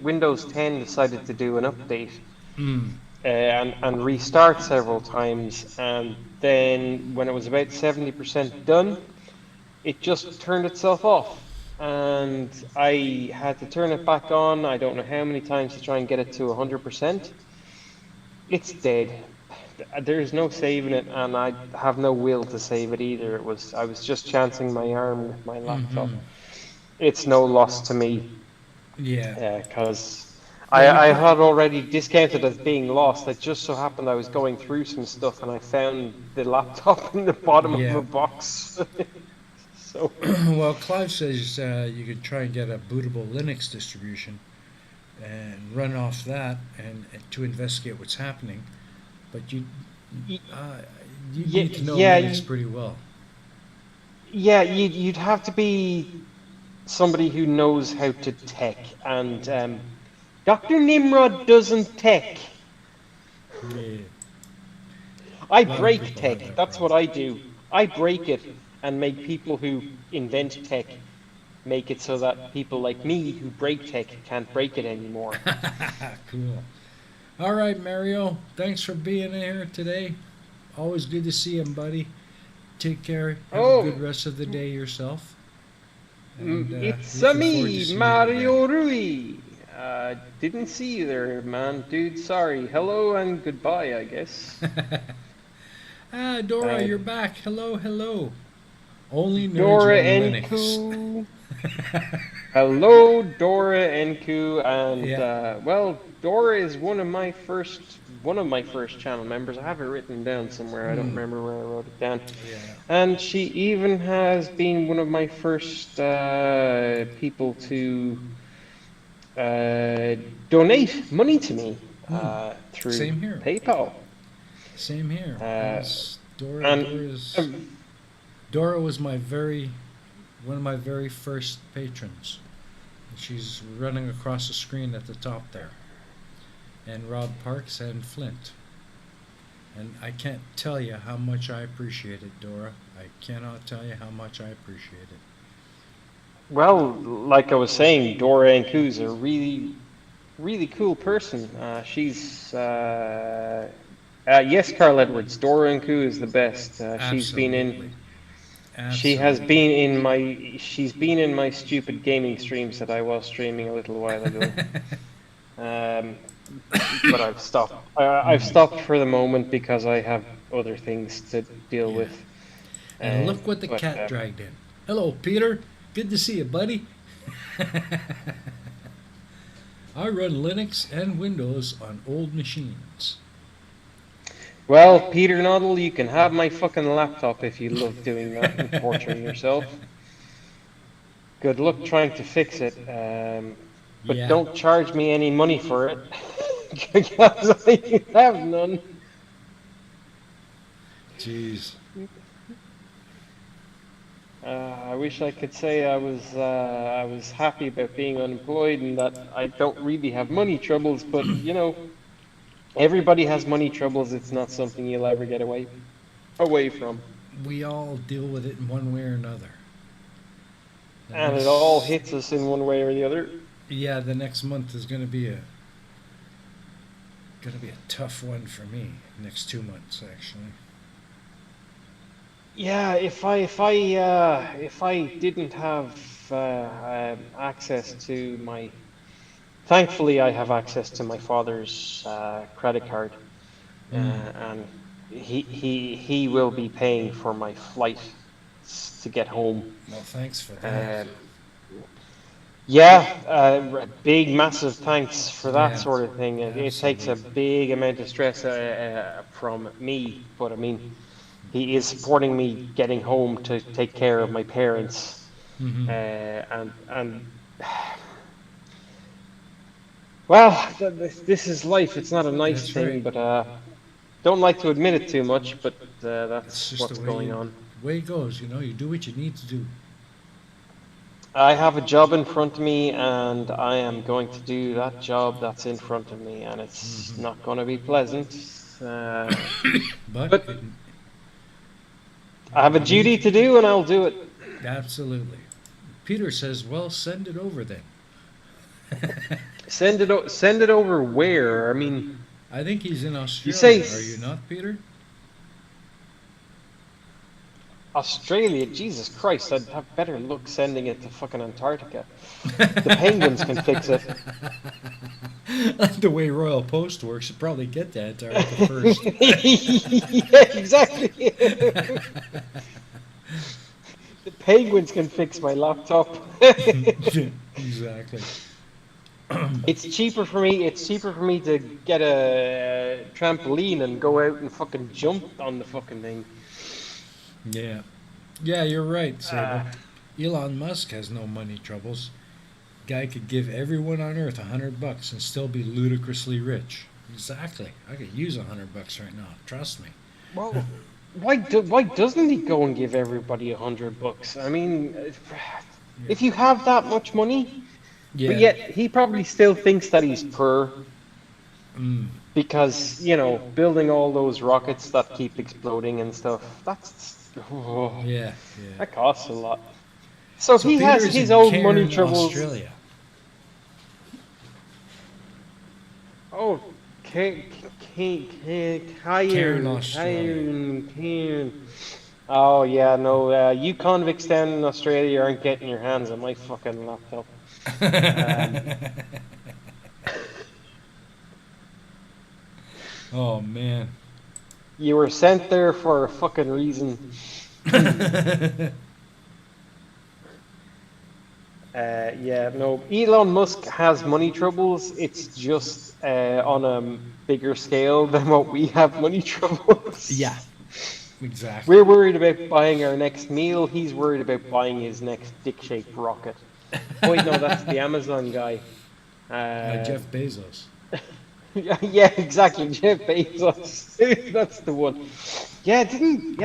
Windows 10 decided to do an update Mm. and restart several times, and then when it was about 70% done, it just turned itself off, and I had to turn it back on. I don't know how many times to try and get it to 100%. It's dead. There's no saving it, and I have no will to save it either. I was just chancing my arm with my laptop. Hmm. It's no loss to me Yeah. because Well, you I put, had already discounted as being lost. It just so happened I was going through some stuff and I found the laptop in the bottom of yeah. a box. So Well, Clive says you could try and get a bootable Linux distribution and run off that and to investigate what's happening. But y- uh, you yeah, need to know yeah, Linux pretty well. yeah, you'd have to be somebody who knows how to tech, and Dr. Nimrod doesn't tech. Yeah. I A lot of break people have tech. that That's what problem. I do. I break it and make people who invent tech make it so that people like me who break tech can't break it anymore. Cool. All right, Mario. Thanks for being here today. Always good to see you, buddy. Take care. Have a Oh, good rest of the day yourself. And it's looking forward to me, seeing you again. Mario Rui. Didn't see you there, man. Dude, sorry. Hello and goodbye, I guess. Dora, Uh, you're back. Hello, hello. Only nerds Dora run Linux. Enku. Hello, Dora Enku, and Yeah. well, Dora is one of my first channel members. I have it written down somewhere. I don't Hmm. remember where I wrote it down. Yeah. And she even has been one of my first people to uh, donate money to me Hmm. through Same here. PayPal. Same here. Uh, As Dora. and um, Dora was one of my very first patrons. She's running across the screen at the top there. And Rob Parks and Flint. And I can't tell you how much I appreciate it, Dora. I cannot tell you how much I appreciate it. well, like I was saying, Dora Enku is a really cool person. Yes, Carl Edwards. Dora Enku is the best. Absolutely. She's been in my stupid gaming streams that I was streaming a little while ago. Um, but I've stopped. I've Mhm. stopped for the moment because I have other things to deal Yeah. with. And look what the But cat dragged in. Hello, Peter. Good to see you, buddy. I run Linux and Windows on old machines. well, Peter Noddle, you can have my fucking laptop if you love doing that and torturing yourself. Good luck trying to fix it, but Yeah. don't charge me any money for it because I have none. Jeez. I wish I could say I was happy about being unemployed and that I don't really have money troubles, but you know, everybody has money troubles. It's not something you'll ever get away from, We all deal with it in one way or another. The and it all next- hits us in one way or the other. Yeah, the next month is going to be a tough one for me. Next 2 months, actually. Yeah, if I didn't have access to my, thankfully I have access to my father's credit card, and he will be paying for my flight to get home. Well, thanks for that. Um, yeah, big massive thanks for that Yeah, sort of thing. It takes a absolutely. big amount of stress from me, but I mean, he is supporting me getting home to take care of my parents, Hmm. and Well, this is life. It's not a nice That's thing, right. but don't like to admit it too much. But It's that's just what's the going on. way it goes. You know, you do what you need to do. I have a job in front of me, and I am going to do that job that's in front of me, and it's Hmm. not going to be pleasant. Uh, But but I have a you need duty to do, and I'll do it. absolutely. Peter says, "Well, send it over then." Send it over where? I mean, I think he's in you say Australia. Are you not, Peter? Australia. Jesus Christ, I'd have better luck sending it to fucking Antarctica. The penguins can fix it. The way Royal Post works, you probably get to Antarctica first. Yeah, exactly. The penguins can fix my laptop. Exactly. It's cheaper for me. It's cheaper for me to get a trampoline and go out and fucking jump on the fucking thing. Yeah. Yeah, you're right, Uh, Sable. Elon Musk has no money troubles. Guy could give everyone on Earth $100 and still be ludicrously rich. Exactly. I could use $100 right now. Trust me. well, why doesn't he go and give everybody $100? I mean, if you have that much money, but Yeah. yet he probably still thinks that he's poor Mm. because building all those rockets that keep exploding and stuff. Yeah. Yeah. That costs a lot. So if So he has Peter's his in own money Cairn, troubles. Australia. Oh, Cairn, Australia. Cairn. Oh yeah, no, you convicts down in Australia aren't getting your hands on my fucking laptop. Oh man. You were sent there for a fucking reason. Yeah, no, Elon Musk has money troubles. It's just on a bigger scale than what we have money troubles. Yeah. Exactly. We're worried about buying our next meal. He's worried about buying his next dick-shaped rocket. Oh, wait, no, that's the Amazon guy. Jeff Bezos. Yeah, exactly. Jeff Bezos. That's the one. Yeah,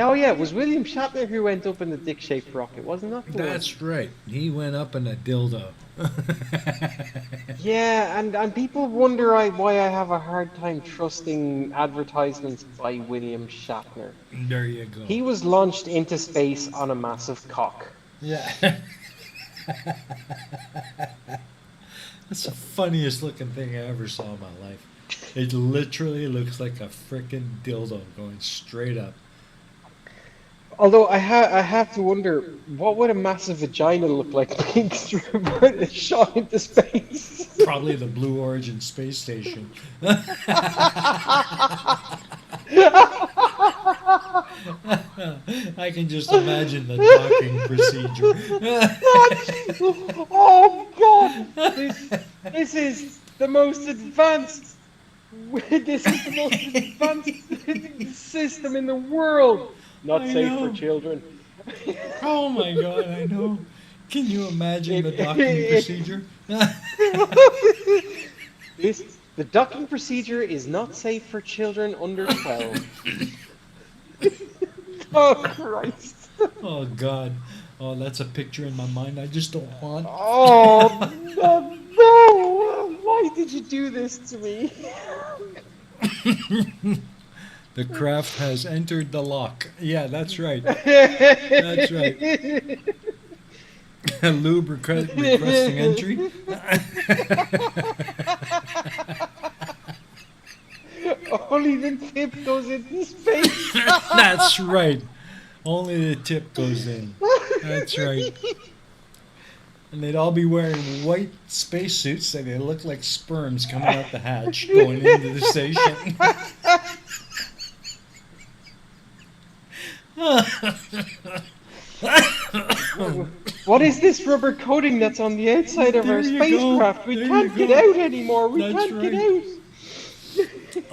oh yeah, it was William Shatner who went up in the dick-shaped rocket, wasn't that the one? That's right. He went up in a dildo. Yeah, and people wonder why I have a hard time trusting advertisements by William Shatner. There you go. He was launched into space on a massive cock. Yeah. That's the funniest looking thing I ever saw in my life. It literally looks like a frickin' dildo going straight up. Although I have to wonder, what would a massive vagina look like being shot into space? Probably the Blue Origin space station. I can just imagine the docking procedure. Oh God! This is the most advanced. This is the most advanced system in the world. Not I safe know. for children. Oh my god, I know. Can you imagine the docking procedure? The docking procedure is not safe for children under 12. Oh Christ! Oh god. Oh, that's a picture in my mind I just don't want. Oh no! Why did you do this to me? The craft has entered the lock. Yeah, that's right. That's right. Lube requesting entry. Only the tip goes into space. That's right. Only the tip goes in. That's right. And they'd all be wearing white spacesuits and they look like sperms coming out the hatch going into the station. What is this rubber coating that's on the outside of our There you go. spacecraft? We There can't you get go. out anymore. We That's can't get right. out.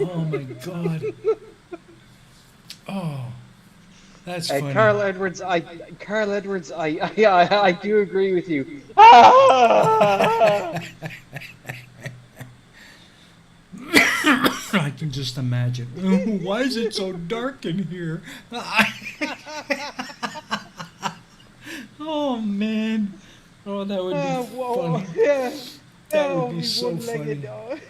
Oh my god. Oh, that's funny. Carl Edwards, I do agree with you. Ah! can just imagine. Why is it so dark in here? Oh man. Oh, that would be Whoa, funny. yeah. That would be Only so one-legged, funny.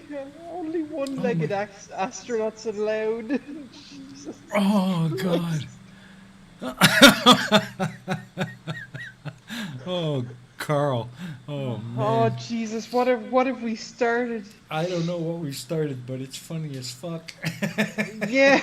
only Oh my. one-legged astronauts allowed. Jesus Oh God. Christ. Oh, Carl. Oh Oh man. Jesus, what have we started? I don't know what we started, but it's funny as fuck. Yeah.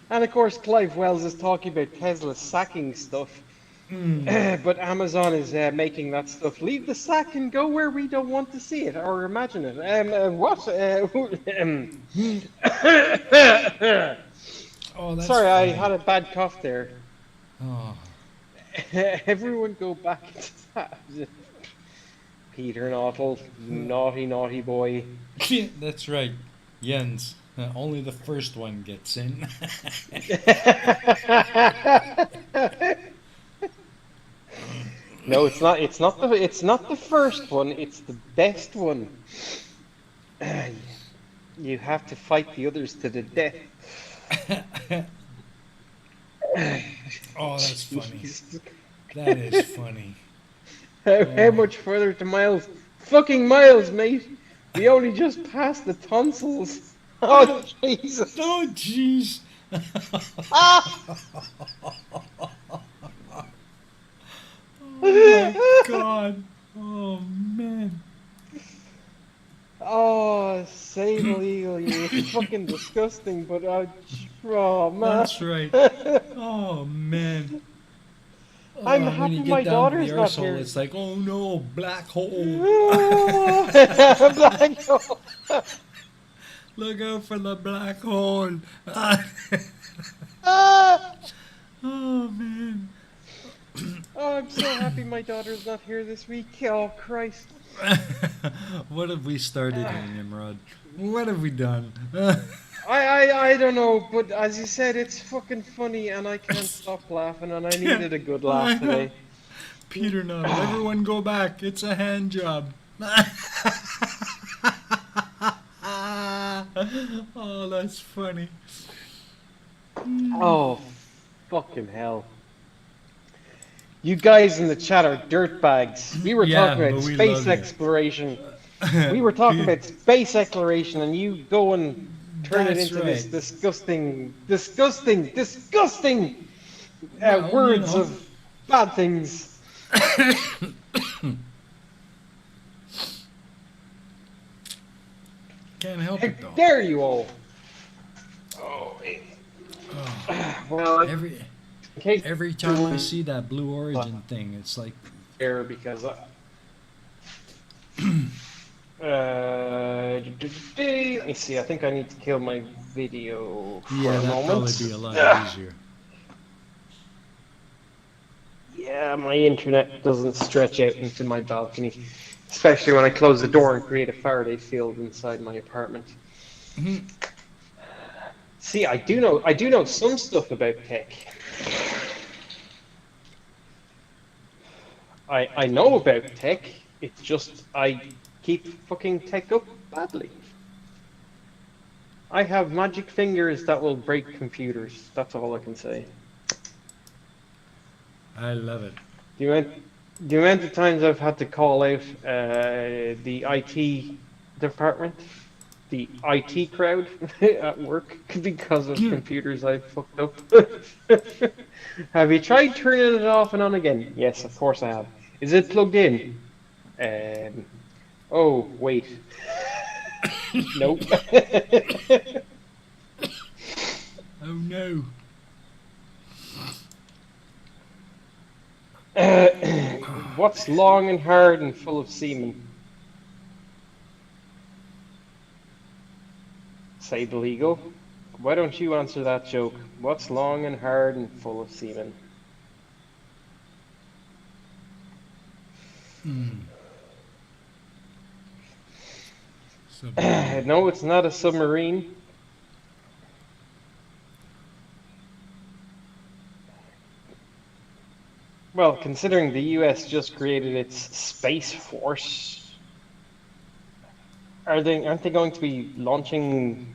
And of course, Clive Wells is talking about Tesla sacking stuff. Hmm. But Amazon is making that stuff leave the sack and go where we don't want to see it or imagine it. What? Oh, that's Sorry, I funny. had a bad cough there. Oh. Everyone go back to that. Peter Naughtle, naughty, naughty boy. That's right. Jens. Only the first one gets in. No, it's not. It's not the first one. It's the best one. You have to fight the others to the death. Oh, that's funny. Jeez. That is funny. How Oh. much further to Miles? Fucking Miles, mate. We only just passed the tonsils. Oh Jesus! Oh, jeez. Ah! Oh my God. Oh man. Oh, Sable Eagle, you're fucking disgusting, but oh man. That's right. Oh man. I'm Oh, when you happy get my down to the daughter's not arsehole, here. it's like, oh no, black hole. Black hole. Look out for the black hole. Ah! Oh man. Oh, I'm so happy my daughter's not here this week. Oh Christ. What have we started here, Nimrod? What have we done? I don't know, but as you said, it's fucking funny, and I can't stop laughing, and I needed a good laugh today. Peter, no, everyone go back. It's a hand job. Oh, that's funny. Oh, fucking hell. You guys in the chat are dirtbags. We were Yeah, talking about but we space love you. exploration. We were talking about space exploration, and you go and turn it That's into this right. disgusting Well, you words know. of bad things. Can't help How it though. dare you all? Oh, Well, in every case every time I see that Blue Origin thing, it's like, there because let me see. I think I need to kill my video for yeah, a that'd moment. probably be a lot easier. Yeah, my internet doesn't stretch out into my balcony, especially when I close the door and create a Faraday field inside my apartment. Mhm. See, I do know some stuff about tech. I know about tech. It's just I keep fucking tech up badly. I have magic fingers that will break computers. That's all I can say. I love it. The amount of times I've had to call out the IT department, the IT crowd at work because of computers I've fucked up. Have you tried turning it off and on again? Yes, of course I have. Is it plugged in? Oh, wait. Nope. Oh no. What's long and hard and full of semen? Sable Eagle. Why don't you answer that joke? What's long and hard and full of semen? So, No, it's not a submarine. Well, considering the US just created its Space Force, Aren't they going to be launching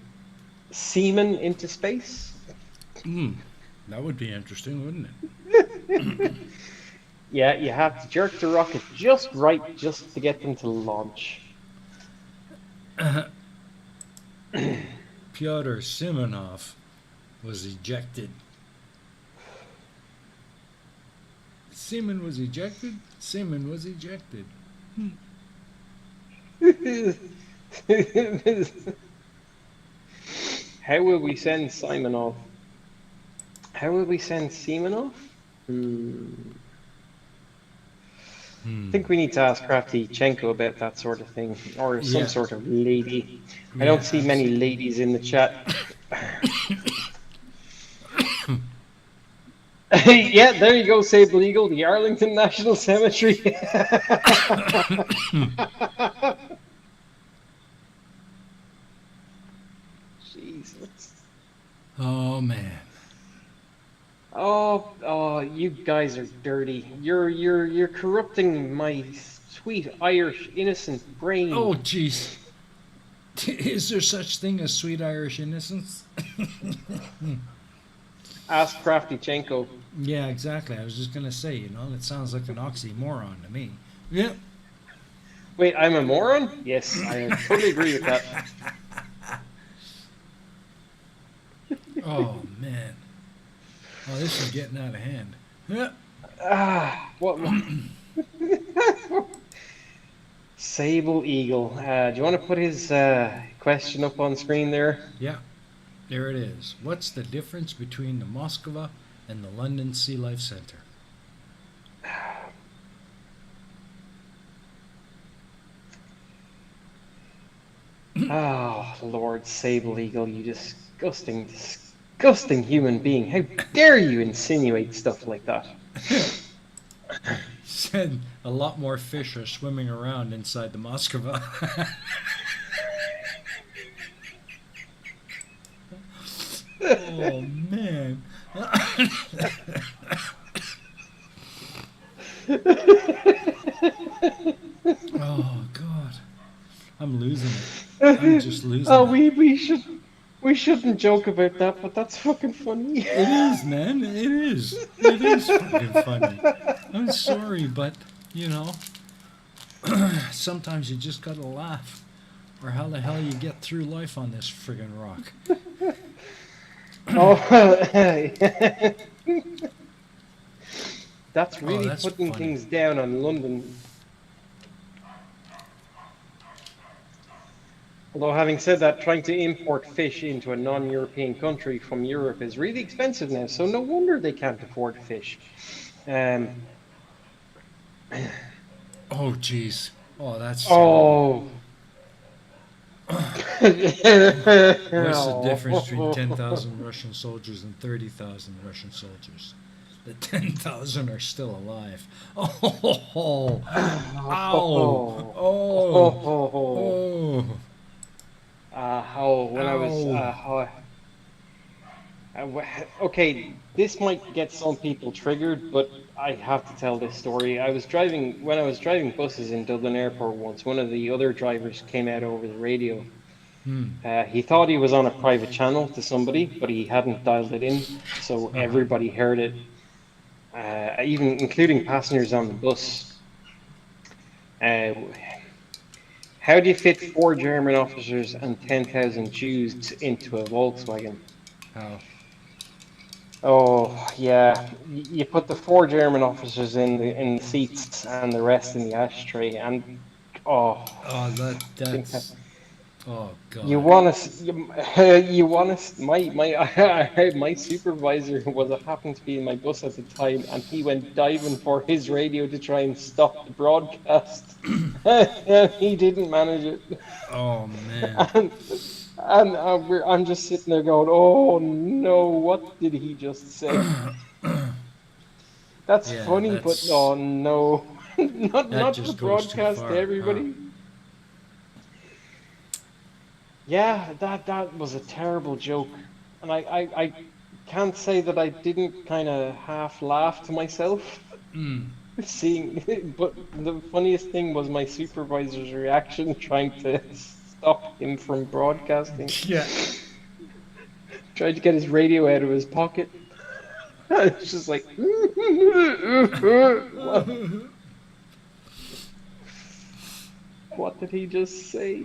seamen into space? That would be interesting, wouldn't it? Yeah, you have to jerk the rocket just right just to get them to launch. Pyotr Simonov was ejected. Seaman was ejected. Seaman was ejected. How will we send Simonov? How will we send Simonov? I think we need to ask Crafty Chenko about that sort of thing, or some Yeah. sort of lady. I Yeah, don't see many ladies in the chat. Yeah, there you go, Sable Eagle, the Arlington National Cemetery. Jesus. Oh man. Oh, you guys are dirty. You're corrupting my sweet Irish innocent brain. Oh jeez. Is there such thing as sweet Irish innocence? Ask Crafty Chenko. Yeah, exactly. I was just gonna say, it sounds like an oxymoron to me. Yep. Wait, I'm a moron? Yes, I totally agree with that. Oh man. Oh, this is getting out of hand. Yep. What? Sable Eagle. Do you want to put his question up on screen there? Yeah. There it is. What's the difference between the Moskva and the London Sea Life Centre? Oh, Lord Sable Eagle, you disgusting, disgusting human being. How dare you insinuate stuff like that? Said a lot more fish are swimming around inside the Moskva. Oh man. Oh god. I'm losing it. I'm just losing Oh, it. we shouldn't joke about that, but that's fucking funny. It is, man. It is. It is fucking funny. I'm sorry, but sometimes you just gotta laugh, or how the hell you get through life on this friggin' rock. Oh, that's really that's putting funny. things down on London. Although, having said that, trying to import fish into a non-European country from Europe is really expensive now, so no wonder they can't afford fish. Oh jeez. Oh, that's. Oh. What's the difference between 10,000 Russian soldiers and 30,000 Russian soldiers? The 10,000 are still alive. Oh, ow, oh, When I was, okay, this might get some people triggered, but I have to tell this story. When I was driving buses in Dublin Airport once, one of the other drivers came out over the radio. He thought he was on a private channel to somebody, but he hadn't dialed it in, so everybody heard it, even including passengers on the bus. How do you fit 4 German officers and 10,000 Jews into a Volkswagen? How? Oh yeah, you put the 4 German officers in the seats and the rest in the ashtray, and Oh, that's. Oh god. you want to my supervisor happened to be in my bus at the time, and he went diving for his radio to try and stop the broadcast. And he didn't manage it. Oh man. And I'm just sitting there going, oh no, what did he just say? That's Yeah, funny, that's- but oh no, not just to goes too broadcast far, to everybody. Yeah, that was a terrible joke, and I can't say that I didn't kind of half laugh to myself seeing, but the funniest thing was my supervisor's reaction trying to stop him from broadcasting. Yeah. Tried to get his radio out of his pocket. It's just like. What did he just say?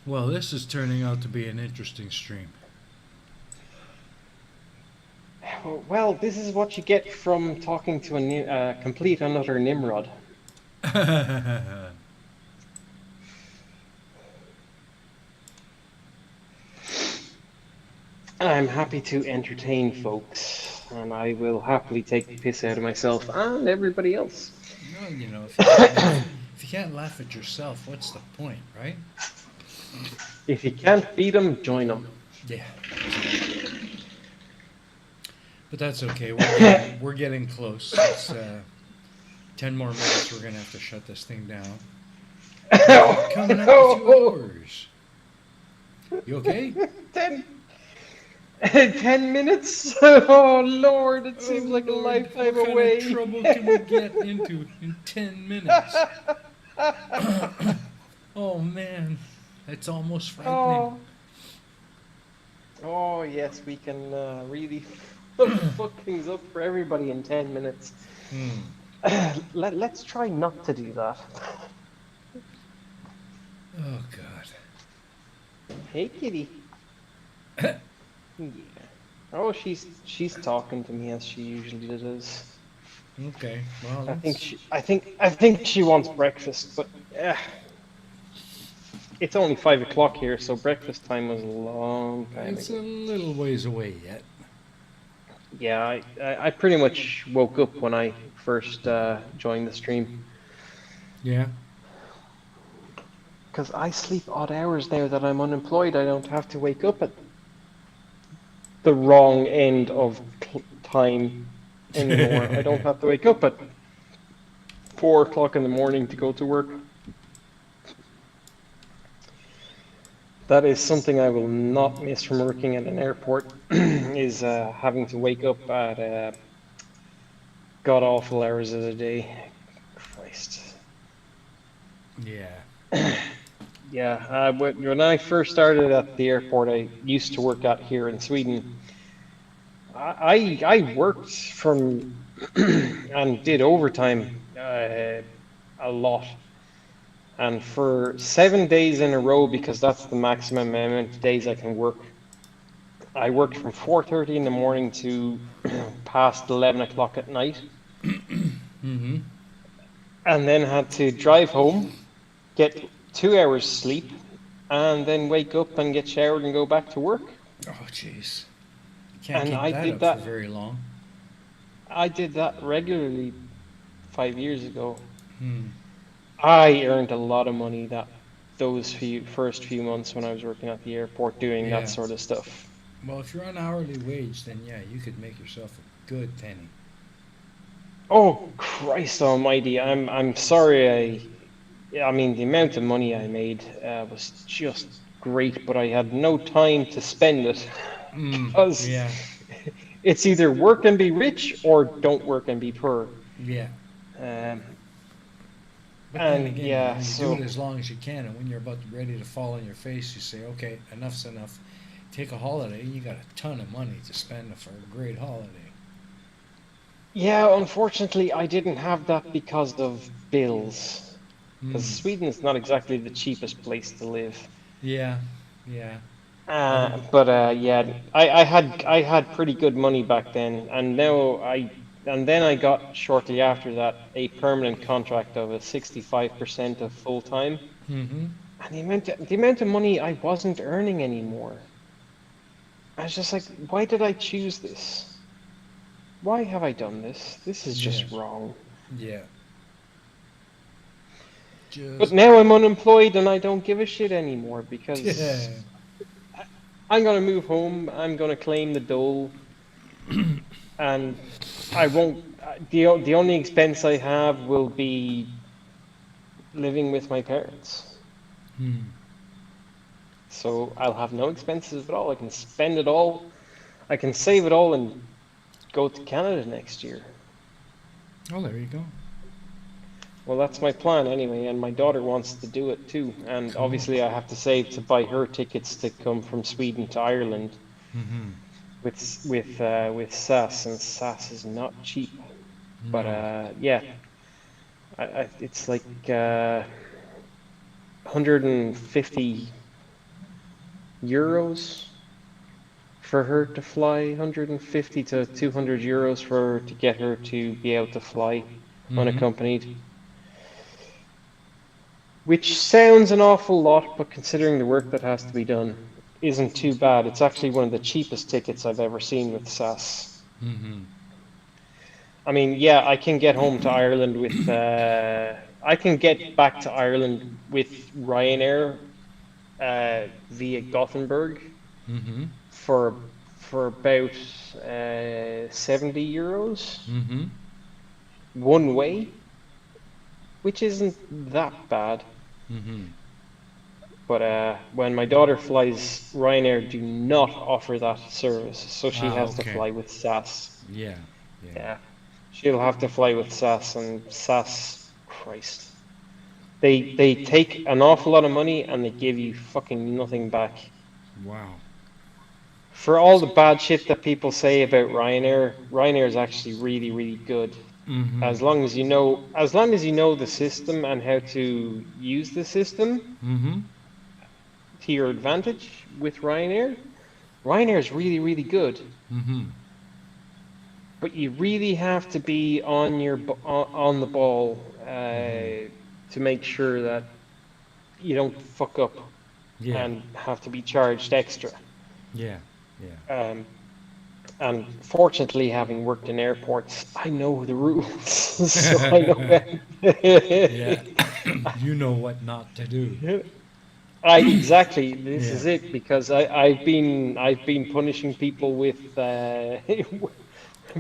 Well, this is turning out to be an interesting stream. Well, this is what you get from talking to a complete and utter Nimrod. I'm happy to entertain folks, and I will happily take the piss out of myself and everybody else. No, you know, if you can't laugh at yourself, what's the point, right? If you can't beat them, join them. Yeah. But that's okay. We're getting close. It's 10 more minutes. We're gonna have to shut this thing down. Coming up to 2 hours. You okay? 10 minutes? Oh Lord, it seems like a lifetime what away. Kind of trouble can we get into in 10 minutes? Oh man, that's almost frightening. Oh yes, we can really fuck things up for everybody in 10 minutes. Let's try not to do that. Oh God. Hey kitty. Yeah. Oh, she's talking to me as she usually does. Okay. Well, I think she wants breakfast, but it's only 5 o'clock here, so breakfast time was a long time it's ago. a little ways away yet. Yeah, I pretty much woke up when I first joined the stream. Yeah. Because I sleep odd hours now that I'm unemployed. I don't have to wake up at the wrong end of time anymore. I don't have to wake up at 4 o'clock in the morning to go to work. That is something I will not miss from working at an airport, is having to wake up at god-awful hours of the day. Christ. Yeah. Yeah, when I first started at the airport I used to work at here in Sweden, I worked from and did overtime a lot. And for 7 days in a row, because that's the maximum amount of days I can work, I worked from 4:30 in the morning to past 11 o'clock at night. Mm-hmm. And then had to drive home, get 2 hours sleep, and then wake up and get showered and go back to work. Oh, jeez. You can't And keep I that did up that. for very long. I did that regularly 5 years ago. Hmm. I earned a lot of money those first few months when I was working at the airport doing Yeah. that sort of stuff. Well, if you're on hourly wage, then yeah, you could make yourself a good penny. Oh Christ Almighty! I'm sorry. I mean, the amount of money I made was just great, but I had no time to spend it because Yeah. it's either work and be rich or don't work and be poor. Yeah. But And, then again, yeah, you so- do it as long as you can, and when you're about ready to fall on your face, you say, okay, enough's enough. Take a holiday, you got a ton of money to spend for a great holiday. Yeah, unfortunately, I didn't have that because of bills. Because Sweden is not exactly the cheapest place to live. Yeah, yeah. Yeah, I had pretty good money back then, and then I got shortly after that a permanent contract of a 65% of full time, Mm-hmm. and the amount of money I wasn't earning anymore. I was just like, why did I choose this? Why have I done this? This is just Yes. wrong. Yeah. But now I'm unemployed and I don't give a shit anymore because Yeah. I'm gonna move home. I'm gonna claim the dole, and I won't. The only expense I have will be living with my parents. So I'll have no expenses at all. I can spend it all. I can save it all and go to Canada next year. Oh, there you go. Well, that's my plan anyway, and my daughter wants to do it too. And Cool. obviously, I have to save to buy her tickets to come from Sweden to Ireland Mm-hmm. with SAS, and SAS is not cheap. But No. yeah, it's like 150 euros for her to fly, 150 to 200 euros for her to get her to be able to fly Mm-hmm. unaccompanied. Which sounds an awful lot, but considering the work that has to be done, isn't too bad. It's actually one of the cheapest tickets I've ever seen with SAS. Mm-hmm. I mean, yeah, I can get home to Ireland with, I can get back to Ireland with Ryanair via Gothenburg Mm-hmm. for about 70 euros Mm-hmm. one way, which isn't that bad. Mm-hmm. But when my daughter flies, Ryanair do not offer that service, so she Ah, has to okay. fly with SAS. Yeah. Yeah. Yeah, she'll have to fly with SAS, and SAS, Christ, they take an awful lot of money and they give you fucking nothing back. Wow. For all the bad shit that people say about Ryanair, Ryanair is actually really, really good. Mm-hmm. As long as you know the system and how to use the system Mm-hmm. to your advantage with Ryanair, Ryanair is really, really good. Mm-hmm. But you really have to be on the ball Mm-hmm. to make sure that you don't fuck up Yeah. and have to be charged extra. Yeah. Yeah. Um, and fortunately, having worked in airports, I know the rules, so I know Yeah. You know what not to do. I exactly. This Yeah. is it because I've been punishing people with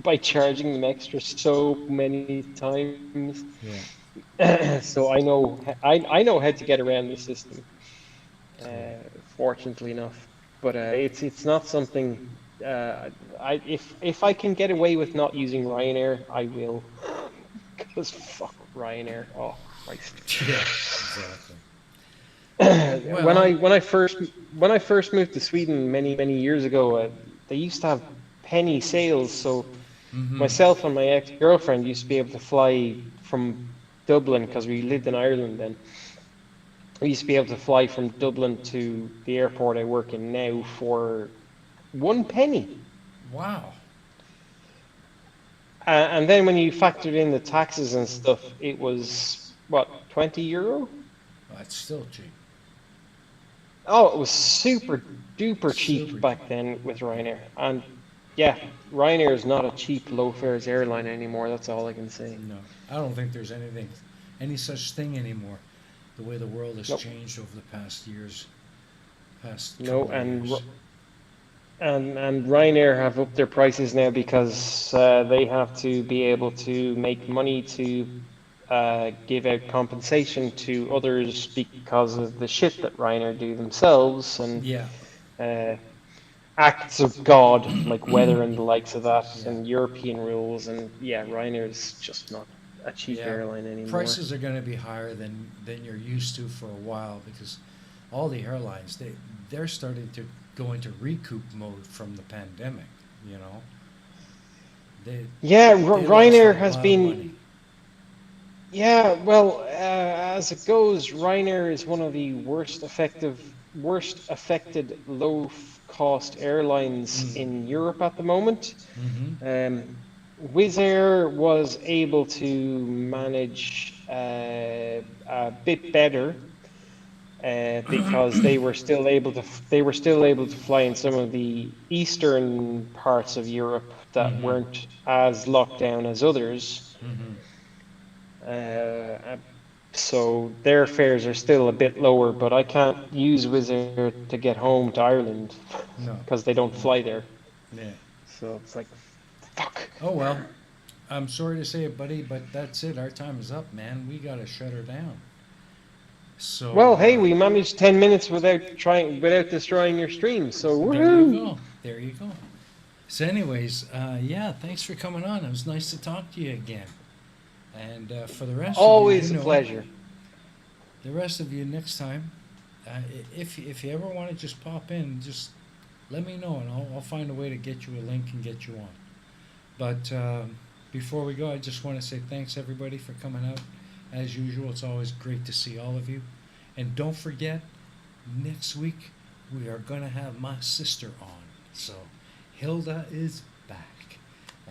by charging them extra so many times. Yeah. So I know how to get around the system. Cool. Fortunately enough, but it's not something. If I can get away with not using Ryanair, I will. Because fuck Ryanair. Oh Christ. Yeah. Exactly. when Well. I when I first when I first moved to Sweden many years ago, they used to have penny sales. So Mm-hmm. myself and my ex-girlfriend used to be able to fly from Dublin because we lived in Ireland then. We used to be able to fly from Dublin to the airport I work in now for one penny. Wow. And then when you factored in the taxes and stuff, it was what, 20 euro? That's still cheap. Oh, it was super duper cheap Super back cheap. then with Ryanair. And yeah, Ryanair is not a cheap low fares airline anymore. That's all I can say. No, I don't think there's any such thing anymore. The way the world has Nope. changed over the past years, past No, couple of years. and Ryanair have upped their prices now because they have to be able to make money to give out compensation to others because of the shit that Ryanair do themselves and Yeah, uh, acts of God like weather and the likes of that yeah, and European rules and yeah, Ryanair is just not a cheap yeah. airline anymore. Prices are going to be higher than you're used to for a while because all the airlines they're starting to go into recoup mode from the pandemic. You know, they Yeah, they lost a Ryanair has lot of money. been. Yeah, well, as it goes, Ryanair is one of the worst affected low-cost airlines Mm. in Europe at the moment. Mm-hmm. Um, Wizz Air was able to manage a bit better because they were still able to fly in some of the eastern parts of Europe that Mm-hmm. weren't as locked down as others. Mm-hmm. Uh, so their fares are still a bit lower, but I can't use Wizz Air to get home to Ireland No. because they don't No. fly there. Yeah. So it's like, fuck. Oh well. I'm sorry to say it, buddy, but that's it. Our time is up, man. We gotta shut her down. Well, So hey, we managed 10 minutes without destroying your stream. So there you woohoo! go. There you go. So, anyways, yeah, thanks for coming on. It was nice to talk to you again. And for the rest Always of you, a pleasure. the rest of you next time, if you ever want to just pop in, just let me know, and I'll find a way to get you a link and get you on. But before we go, I just want to say thanks everybody for coming out. As usual, it's always great to see all of you. And don't forget, next week we are going to have my sister on. So Hilda is back,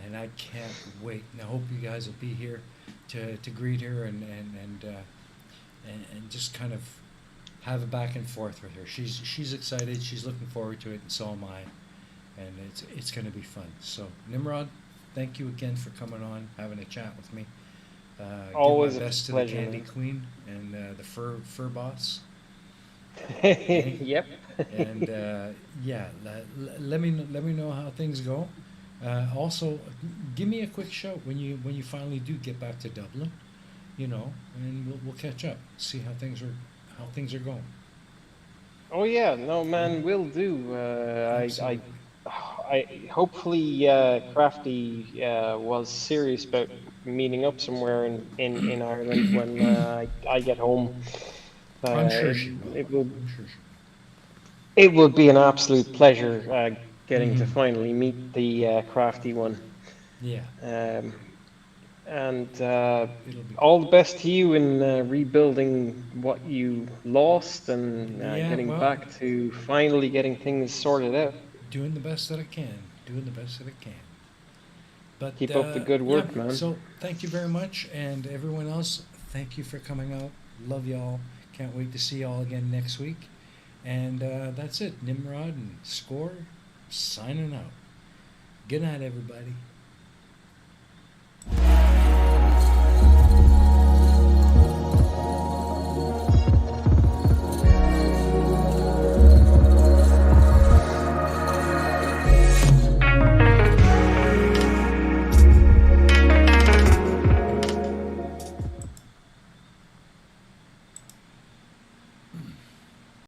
and I can't wait. And I hope you guys will be here to greet her and just kind of have a back and forth with her. She's excited. She's looking forward to it, and so am I. And it's going to be fun. So Nimrod, thank you again for coming on, having a chat with me. Always give a my best pleasure, to the Candy man. Queen and the fur boss. Yep. And yeah, let me know how things go. Also, give me a quick shout when you finally do get back to Dublin, and we'll catch up, see how things are going. Oh yeah, no man, will do. Absolutely. I hopefully Crafty was serious about meeting up somewhere in Ireland when I get home. I'm Uh, sure it, she will. it will I'm sure she it would be an absolute pleasure will. getting to finally meet the Crafty one. Yeah, Um, and it'll be all the good. best to you in rebuilding what you lost and Yeah, getting well, back to finally getting things sorted out. doing the best that I can. Doing the best that I can. But Keep up the good yeah, work, man. so thank you very much, and everyone else, thank you for coming out. Love y'all. Can't wait to see y'all again next week. And that's it. Nimrod and Score signing out. Good night, everybody.